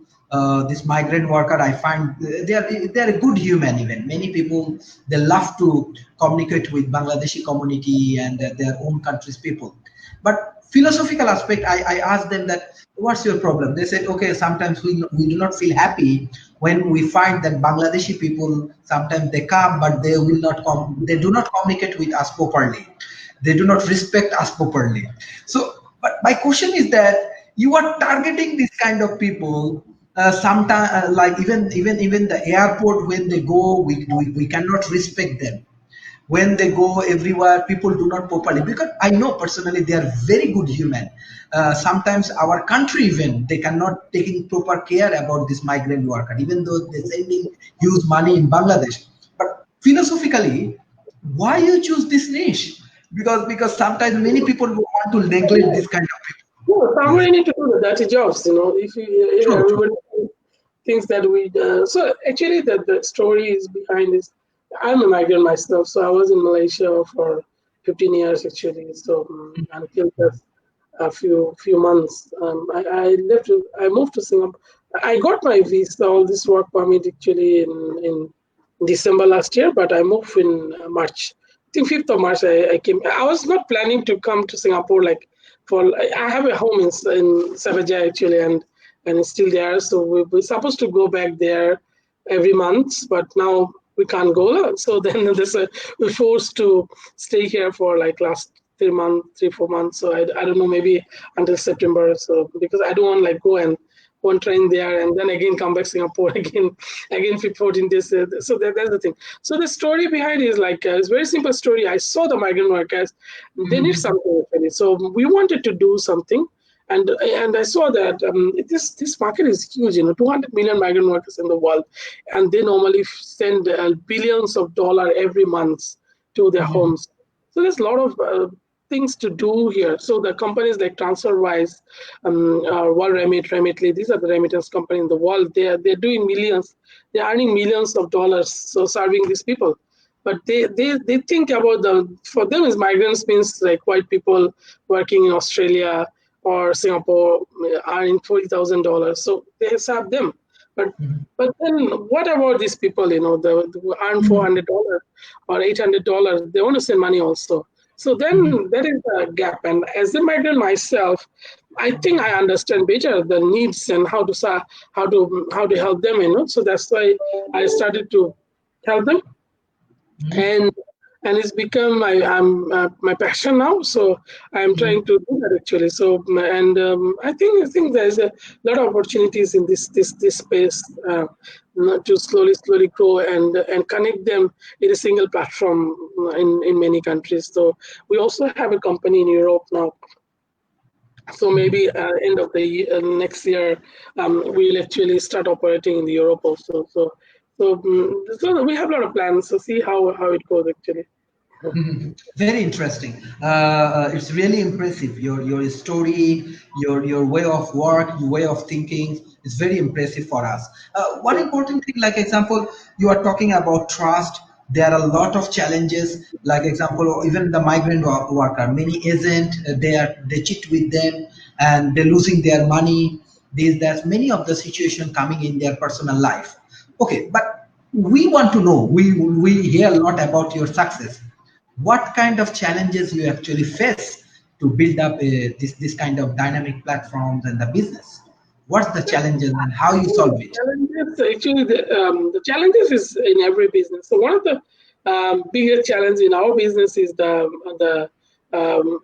This migrant worker, I find they are a good human. Even many people, they love to communicate with Bangladeshi community and their own country's people. But philosophical aspect, I asked them that what's your problem? They said, okay, sometimes we do not feel happy when we find that Bangladeshi people sometimes they come, but they will not come. They do not communicate with us properly. They do not respect us properly. So, but my question is that you are targeting this kind of people. Sometimes, like even the airport when they go, we cannot respect them when they go everywhere. People do not properly, because I know personally they are very good human. Sometimes our country even they cannot taking proper care about this migrant worker, even though they're sending huge money in Bangladesh. But philosophically, why you choose this niche? Because sometimes many people want to neglect this kind of people. No, Yes, somebody need to do the dirty jobs. If true. everybody thinks that we. So actually, the story is behind this. I'm a migrant myself, so I was in Malaysia for 15 years actually. So until just a few months, I left. I moved to Singapore. I got my visa, all this work permit actually in December last year, but I moved in March. I think 5th of March I came. I was not planning to come to Singapore like I have a home in Sarajevo actually, and it's still there. So we're supposed to go back there every month, but now we can't go. So then we're forced to stay here for like last 3 4 months. So I don't know, maybe until September. So because I don't want like go and one train there, and then again come back Singapore again 14 days. So that's the thing. So the story behind it is like it's a very simple story. I saw the migrant workers; they need something actually. So we wanted to do something, and I saw that this market is huge. 200 million migrant workers in the world, and they normally send billions of dollars every month to their homes. So there's a lot of things to do here. So the companies like TransferWise, Remitly, these are the remittance companies in the world. They're doing millions. They're earning millions of dollars. So serving these people. But they think about for them as migrants means like white people working in Australia or Singapore earning $40,000. So they serve them. But then what about these people, who earn $400 or $800? They want to send money also. So then there is a gap. And as a migrant myself, I think I understand better the needs and how to help them. So that's why I started to help them. And it's become my passion now. So I'm trying to do that actually. So and I think there's a lot of opportunities in this space to slowly grow and connect them in a single platform in many countries. So we also have a company in Europe now. So maybe end of the next year, we'll actually start operating in Europe also. So we have a lot of plans. So see how it goes actually. Very interesting. It's really impressive. Your story, your way of work, your way of thinking is very impressive for us. One important thing, like example, you are talking about trust. There are a lot of challenges. Like example, even the migrant worker, many agent they cheat with them and they're losing their money. There's many of the situation coming in their personal life. Okay, but we want to know. We hear a lot about your success. What kind of challenges you actually face to build up this kind of dynamic platforms and the business? What's the challenges and how you solve it? Challenges, actually, the challenges is in every business. So one of the biggest challenges in our business is the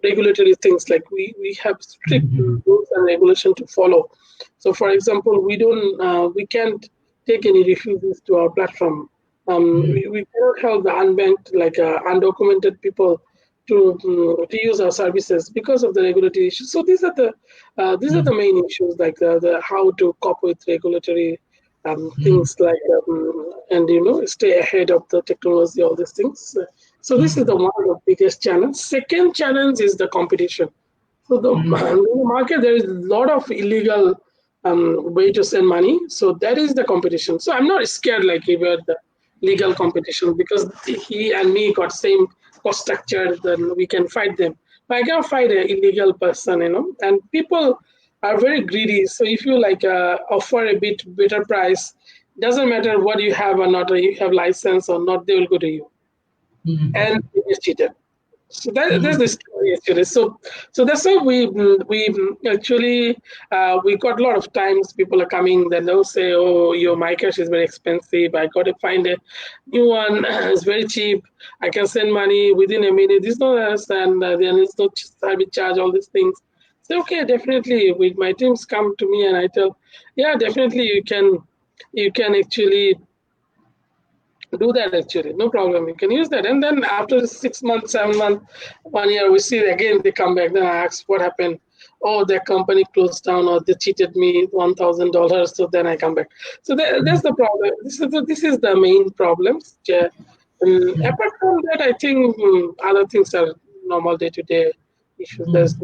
regulatory things. Like we have strict rules and regulation to follow. So, for example, we can't take any refugees to our platform. We cannot help the unbanked, like undocumented people to use our services because of the regulatory issues. So these are the main issues, like the how to cope with regulatory things, like and stay ahead of the technology, all these things. So this is the one of the biggest challenge. Second challenge is the competition. So in the market there is a lot of illegal way to send money. So that is the competition. So I'm not scared like about the legal competition because he and me got same cost structure, then we can fight them. But I cannot fight an illegal person, and people are very greedy. So if you like offer a bit better price, doesn't matter what you have or not, or you have license or not, they will go to you. And they get cheated. So that's the story actually. So that's why we actually we got a lot of times people are coming that they'll say, oh, your MyCash is very expensive. I got to find a new one. It's very cheap. I can send money within a minute. This no understand. There is no service charge. All these things. So okay, definitely. With my teams come to me and I tell, yeah, definitely you can actually do that actually, no problem. You can use that. And then after 6 months, 7 months, 1 year, we see again they come back. Then I ask what happened. Oh, their company closed down or they cheated me $1,000. So then I come back. So that's the problem. This is the main problem. Apart from that, I think other things are normal day-to-day issues. There's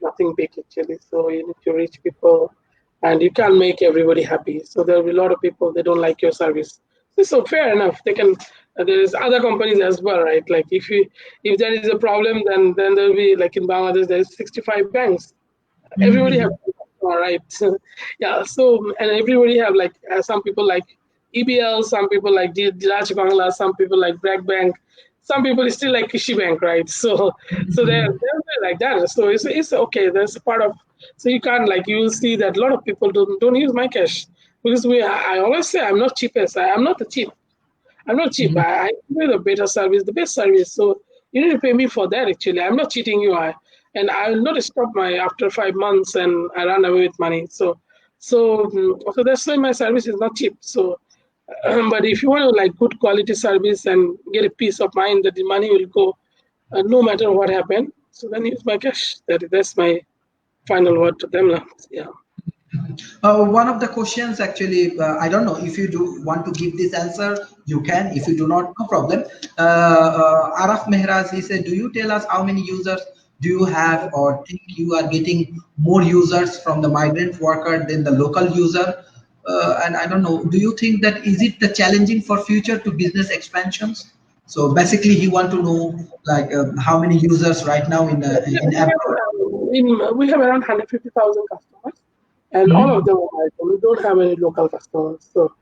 nothing big actually. So you need to reach people and you can't make everybody happy. So there will be a lot of people, they don't like your service. So fair enough. They can. There's other companies as well, right? Like if there is a problem, then there'll be like in Bangladesh there's 65 banks. Everybody have all right. Yeah. So and everybody have like some people like EBL, some people like Diraj Bangla, some people like Bragg Bank, some people still like Kishi Bank, right? So they're like that. So it's okay. That's a part of. So you can't like you will see that a lot of people don't use MyCash because I always say I'm not cheapest. I'm not the cheap. I'm not cheap. I give you the better service, the best service. So you need to pay me for that. Actually, I'm not cheating you. And I will not stop my after 5 months and I run away with money. So So that's why my service is not cheap. So, but if you want to like good quality service and get a peace of mind that the money will go no matter what happened, so then use my cash. That's my final word to them. Lah. Yeah. One of the questions actually, I don't know if you do want to give this answer, you can. If you do not, no problem. Araf Mehraz, he said, do you tell us how many users do you have or think you are getting more users from the migrant worker than the local user? And I don't know, do you think that is it the challenging for future to business expansions? So basically, he want to know like how many users right now in abroad. We have around 150,000 customers, and all of Mhm. them are American. We don't have any local customers. So,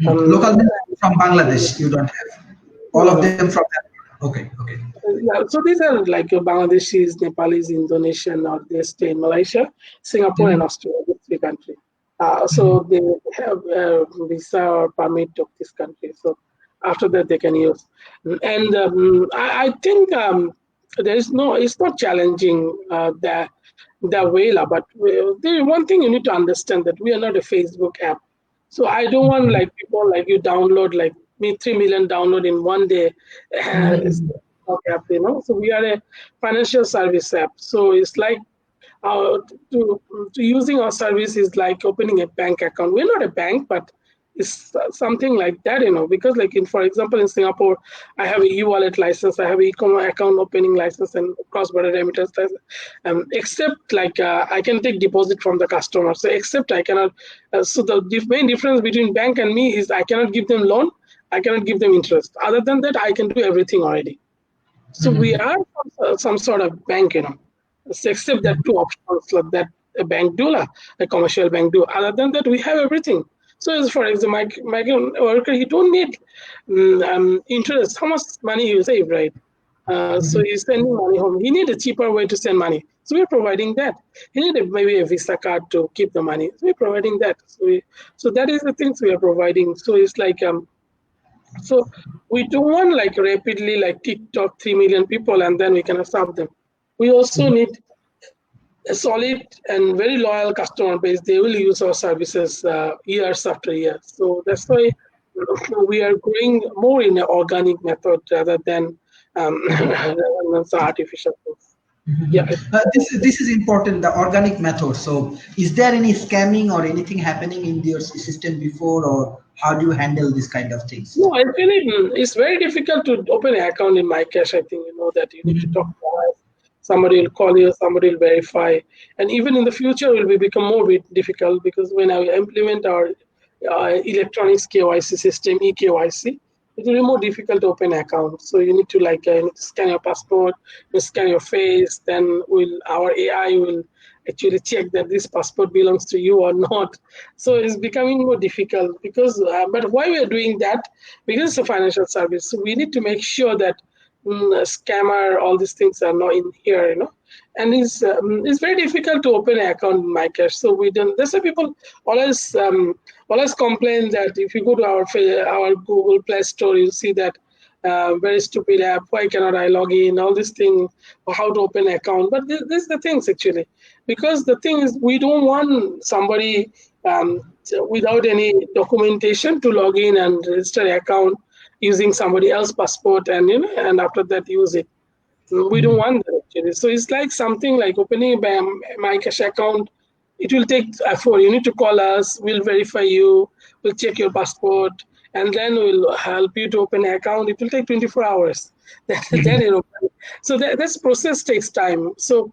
Local um, means from Bangladesh, you don't have. All no, of no. them from that. Okay, okay. Yeah, so these are like Bangladeshis, Nepalis, Indonesian, or they stay in Malaysia, Singapore, and Mhm, Australia, these three countries. mhm, So they have a visa or permit of this country. So after that, they can use. And I think there is no, it's not challenging the way, lah, but the one thing you need to understand that we are not a Facebook app. So I don't want like people like you download like me 3 million download in one day. It's mhm, not app, you know. So we are a financial service app. So it's like to using our service is like opening a bank account. We're not a bank, but it's something like that, you know. Because like in, for example, in Singapore, I have a e-wallet license, I have a e-commerce account opening license, and cross-border remittance license. Except like I can take deposit from the customer. So except I cannot. So the main difference between bank and me is I cannot give them loan. I cannot give them interest. Other than that, I can do everything already. So we mhm, are some sort of bank, you know. So except that two options like that a bank do, a commercial bank do. Other than that, we have everything. So as for example, migrant worker, he don't need interest. How much money you save, right? So mhm, he's sending money home. He need a cheaper way to send money. So we're providing that. He need maybe a Visa card to keep the money. So we're providing that. So that is the things we are providing. So it's like so we don't want like rapidly like TikTok 3 million people and then we can serve them. We also mhm. need a solid and very loyal customer base. They will use our services years after years. So that's why we are going more in an organic method rather than artificial things. Yeah. This is important. The organic method. So, is there any scamming or anything happening in your system before, or how do you handle this kind of things? No, actually, it's very difficult to open an account in MyCash. I think you know that you need to talk Mhm, to us. Somebody will call you, somebody will verify, and even in the future, it will become more difficult because when I implement our electronics KYC system, eKYC, it will be more difficult to open an account. So you need to like you need to scan your passport, you scan your face, then will our AI will actually check that this passport belongs to you or not. So it's becoming more difficult because but why we are doing that, because it's a financial service, so we need to make sure that a scammer, all these things are not in here, you know. And it's very difficult to open an account in MyCash, so we don't. That's why people always always complain that if you go to our Google Play Store, you see that very stupid app. Why cannot I log in? All this thing, or how to open an account. But this is the things actually, because the thing is, we don't want somebody without any documentation to log in and register an account using somebody else's passport, and you know, and after that use it. We don't mhm, want that actually. So it's like something like opening a my cash account. It will take effort. You need to call us. We'll verify you. We'll check your passport, and then we'll help you to open an account. It will take 24 hours. Then mhm, it open. So this process takes time. So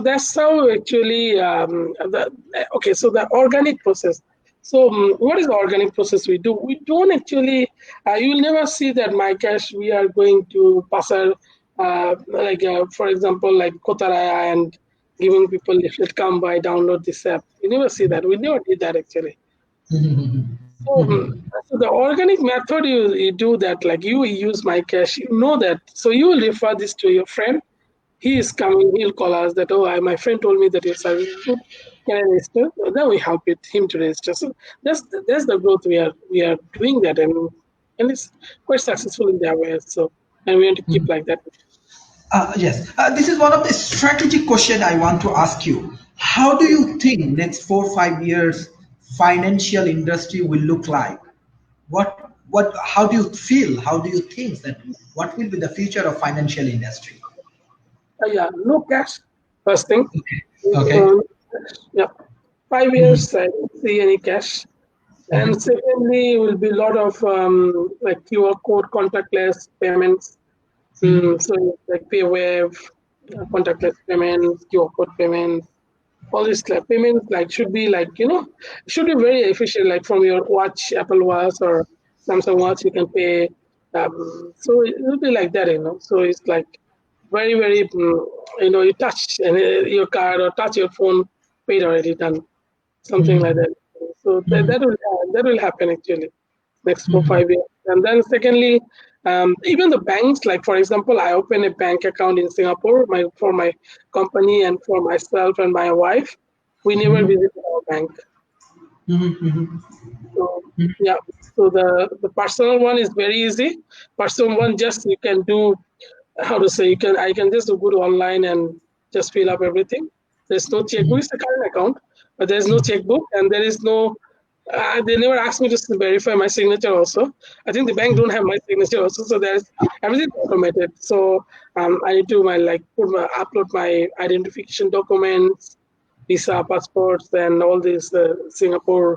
that's how actually okay. So the organic process. So what is the organic process we do? We don't actually. You will never see that my cash. We are going to pasar for example, like Kotaraya and giving people leaflet, come by, download this app. You never see that. We never did that actually. mhm, So, mhm, so the organic method you do that, like you use my cash, you know that. So you will refer this to your friend. He is coming, he'll call us that, oh, my friend told me that your service is good. Can I register? Then we help him to register. So that's the growth we are doing that, and it's quite successful in that way. So, and we want to keep mhm. like that. Yes, this is one of the strategic question I want to ask you. How do you think next 4 5 years financial industry will look like? What how do you feel? How do you think that what will be the future of financial industry? Yeah, no cash. First thing. Okay. Yeah, 5 years I don't see any cash. And Mhm. secondly, will be a lot of like QR code contactless payments. So like PayWave, contactless payments, QR code payments, all these like payments like should be like should be very efficient. Like from your watch, Apple Watch or Samsung Watch, you can pay. So it will be like that. So it's like very very you touch and your card or touch your phone, paid already done, something like Mhm. that. So that will happen actually next four Mhm. five years. And then secondly, even the banks, like for example, I open a bank account in Singapore, for my company and for myself and my wife. We never Mhm. visited our bank. Mhm. Mhm. So yeah, so the personal one is very easy. Personal one, just you can do, how to say, I can just go to online and just fill up everything. There's no checkbook. It's a current account, but there's no checkbook, and there is no. They never asked me to verify my signature. Also, I think the bank don't have my signature. Also, so there's everything automated. So I need to upload my identification documents, visa, passports, and all these Singapore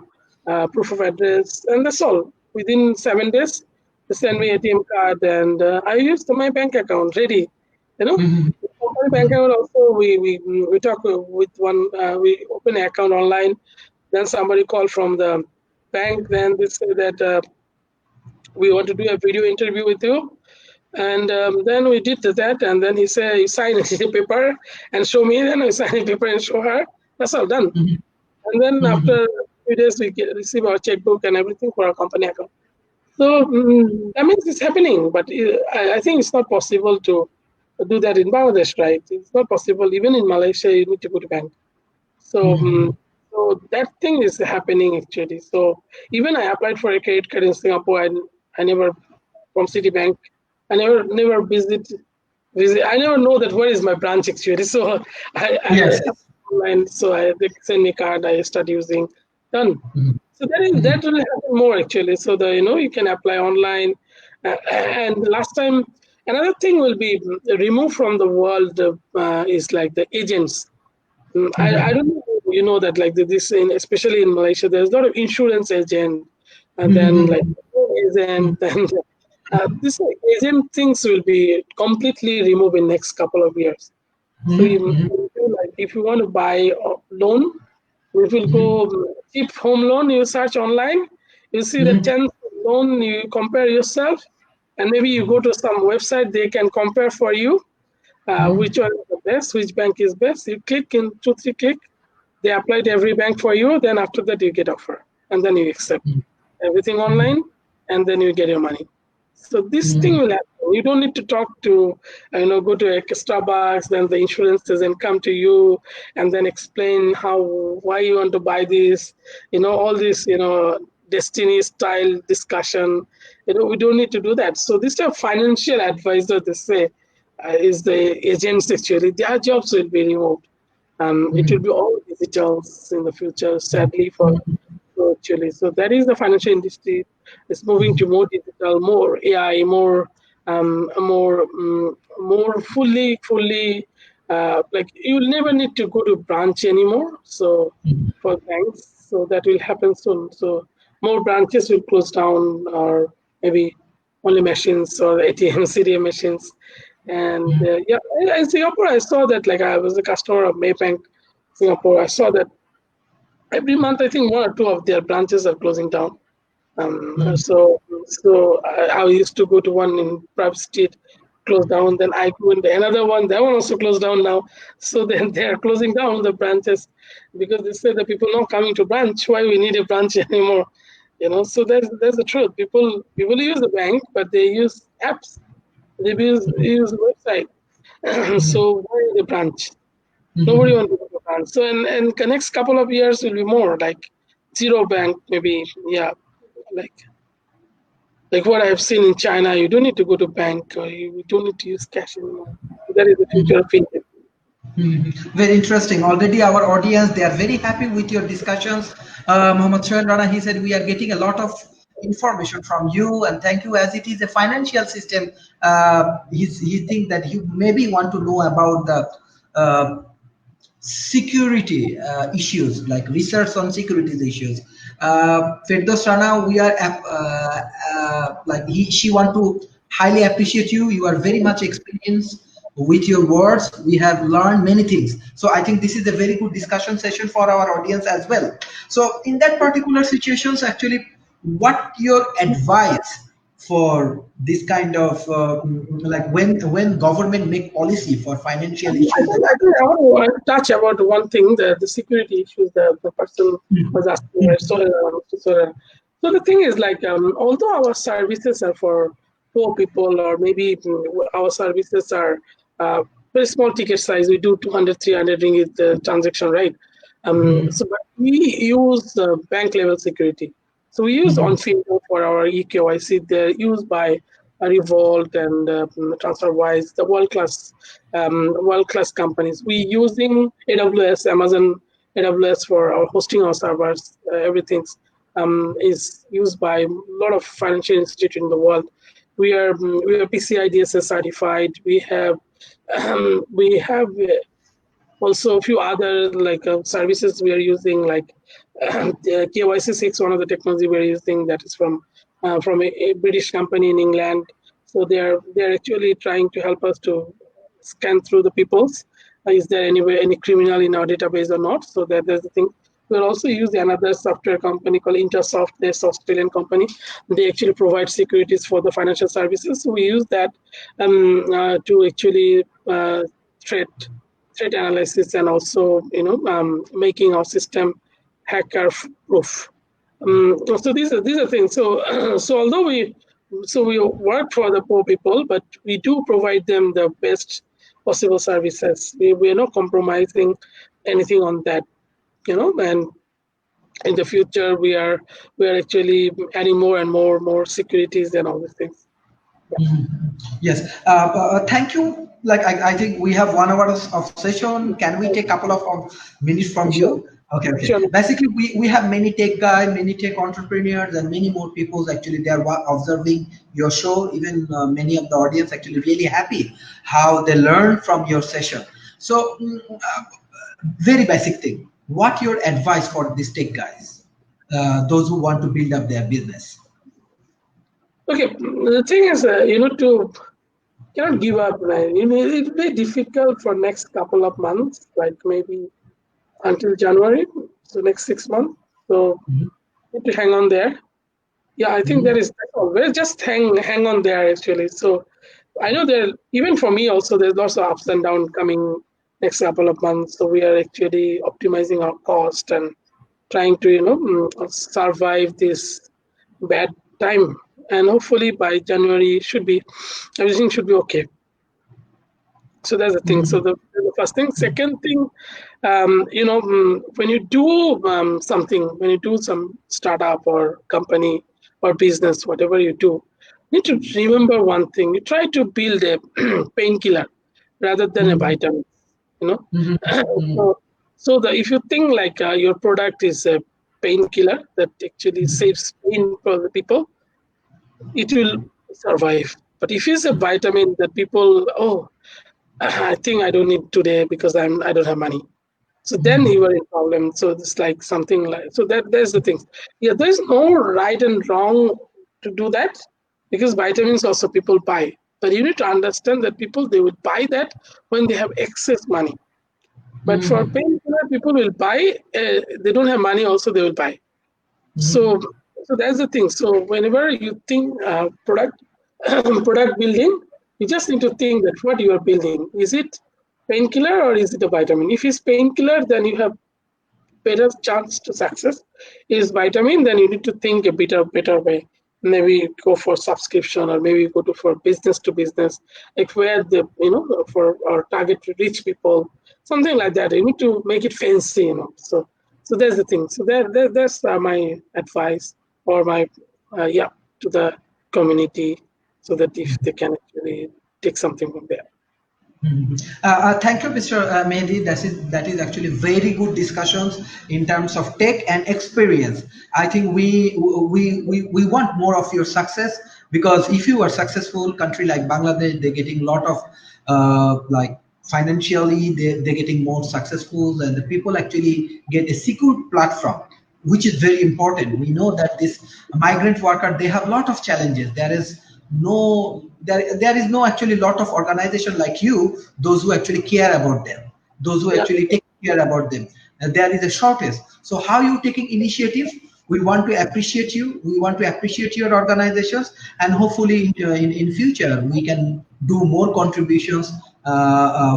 proof of address, and that's all. Within 7 days, they send me ATM card, and I used my bank account ready. You know, Mhm. company bank account also. We talk with one. We open an account online. Then somebody called from the bank. Then they say that we want to do a video interview with you. And then we did that, and then he said, "You sign a paper and show me." Then I sign a paper and show her. That's all done. Mhm. And then after Mhm. a few days, we receive our checkbook and everything for our company account. So that means it's happening, but I think it's not possible to do that in Bangladesh, right? It's not possible. Even in Malaysia, you need to go to bank. So, Mhm. so that thing is happening actually. So even I applied for a credit card in Singapore. I never from Citibank. I never visit. I never know that where is my branch actually. So I Yes. online. So they send me card. I start using. Done. Mhm. So Mhm. that will happen more actually. So you can apply online. And last time, another thing will be removed from the world is like the agents. I Mhm. don't know if you know that like this especially in Malaysia, there's a lot of insurance agent, and then like Mhm. agent, and this agent things will be completely removed in next couple of years. So Mhm. like if you want to buy a loan, if you Mhm. go cheap home loan, you search online, you see the Mhm. 10th loan, you compare yourself, and maybe you go to some website, they can compare for you Mhm. which one is the best, which bank is best. You click in 2 3 click, they apply to every bank for you. Then after that, you get offer, and then you accept everything online, and then you get your money. So this thing Mhm. will happen. You don't need to talk to, go to a Starbucks. Then the insurance doesn't come to you, and then explain why you want to buy this. All this, destiny style discussion. We don't need to do that. So this type of financial advisor, they say, is the agents actually. Their jobs will be removed. It will Mhm. be all digital in the future, sadly for Mhm. actually. So that is the financial industry. It's moving to more digital, more AI, more fully. Like you'll never need to go to branch anymore. So Mhm. for banks, so that will happen soon. So more branches will close down, or maybe only machines or ATM, CDM machines. And yeah, in Singapore, I saw that. Like I was a customer of Maybank Singapore. I saw that every month I think one or two of their branches are closing down. Mhm. So I used to go to one in Prab Street, closed down. Then I go into another one. That one also closed down now. So then they are closing down the branches because they say that people not coming to branch. Why we need a branch anymore? So that's the truth. People use the bank, but they use apps. They use website. So why the branch? Nobody Mhm. wants to go to branch. So in the next couple of years will be more like zero bank, maybe. Yeah, like what I've seen in China. You don't need to go to bank, or you don't need to use cash anymore. That is the future of fintech. Very interesting. Already our audience, they are very happy with your discussions. Mohammad Shoaib Rana, he said, we are getting a lot of information from you and thank you. As it is a financial system, he think that you maybe want to know about the security issues, like research on securities issues. Firdaus Rana, we are like she want to highly appreciate you. You are very much experienced with your words. We have learned many things. So I think this is a very good discussion session for our audience as well. So in that particular situations, actually, what your advice for this kind of like when government make policy for financial issues? I want to touch about one thing, the security issues that the person was asking. Right? So the thing is like, although our services are for poor people, or maybe our services are very small ticket size, we do 200, 300 ringgit transaction, right? But we use bank level security. So we use on finger for our eKYC. They're used by Revolt and TransferWise, the world class companies. We using AWS, Amazon AWS for our hosting our servers. Everything is used by a lot of financial institutions in the world. We are PCI DSS certified. We have also a few other like services we are using, like KYC6, one of the technology we are using that is from a British company in England. So they're actually trying to help us to scan through the people's. Is there any criminal in our database or not? So there's the thing. We'll also use another software company called Intersoft. They're an Australian company. They actually provide securities for the financial services. So we use that to actually threat threat analysis, and also making our system hacker proof. So these are things. So although we work for the poor people, but we do provide them the best possible services. We are not compromising anything on that, and in the future we are actually adding more and more securities and all these things. Yes. Thank you. Like I think we have 1 hour of session. Can we take a couple of minutes from Sure, you? Okay, okay. sure. Basically, we have many tech guys, many tech entrepreneurs, and many more people actually they are observing your show. Even many of the audience actually really happy how they learn from your session. So, very basic thing. What your advice for these tech guys, those who want to build up their business? Okay, the thing is, to cannot give up, man. It'll be difficult for next couple of months, like maybe until January, so next 6 months. So Mhm, need to hang on there. Yeah, I think mhm, there is always just hang on there actually. So I know there, even for me also, there's lots of ups and downs coming next couple of months. So we are actually optimizing our cost and trying to survive this bad time. And hopefully by January should be everything should be okay. So that's the thing. So mhm, the first thing. Second thing, when you do something, when you do some startup or company or business, whatever you do, you need to remember one thing. You try to build a painkiller rather than a mhm, vitamin. You know, mhm, mhm, so if you think like your product is a painkiller that actually mhm. saves pain for the people, it will survive. But if it's a vitamin that people, oh, I think I don't need today because I don't have money. So then you are in problem. So it's like something like, so there's the thing. Yeah, there's no right and wrong to do that, because vitamins also people buy. But you need to understand that people, they would buy that when they have excess money. But for Mhm. painkiller, people will buy. They don't have money, also they will buy. So, Mhm. so that's the thing. So whenever you think product product building, you just need to think that what you are building, is it painkiller or is it a vitamin? If it's painkiller, then you have better chance to success. Is vitamin, then you need to think a better way. Maybe go for subscription, or maybe go for business to business, like where the for our target to reach people, something like that. You need to make it fancy, So that's the thing. So that's my advice, or my yeah, to the community, so that if they can actually take something from there. Mhm. Thank you, Mr. Mehdi. That is actually very good discussions in terms of tech and experience. I think we want more of your success, because if you are successful, country like Bangladesh, they're getting a lot of like financially, they're getting more successful, and the people actually get a secure platform, which is very important. We know that this migrant worker, they have a lot of challenges. There is no actually lot of organization like you, those who actually care about them, those who Yeah, actually take care about them. And there is a shortage. So how you taking initiative? We want to appreciate you. We want to appreciate your organizations, and hopefully in future we can do more contributions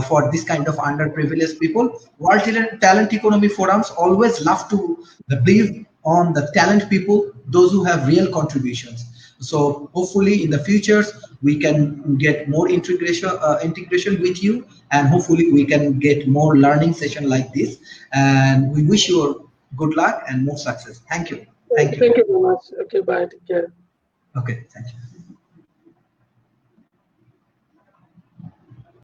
for this kind of underprivileged people. World Talent Economy Forums always love to believe on the talent people, those who have real contributions. So hopefully in the futures we can get more integration with you, and hopefully we can get more learning session like this. And we wish you good luck and more success. Thank you. Thank you. thank you very much. Okay, bye. Take care. Okay, thank you.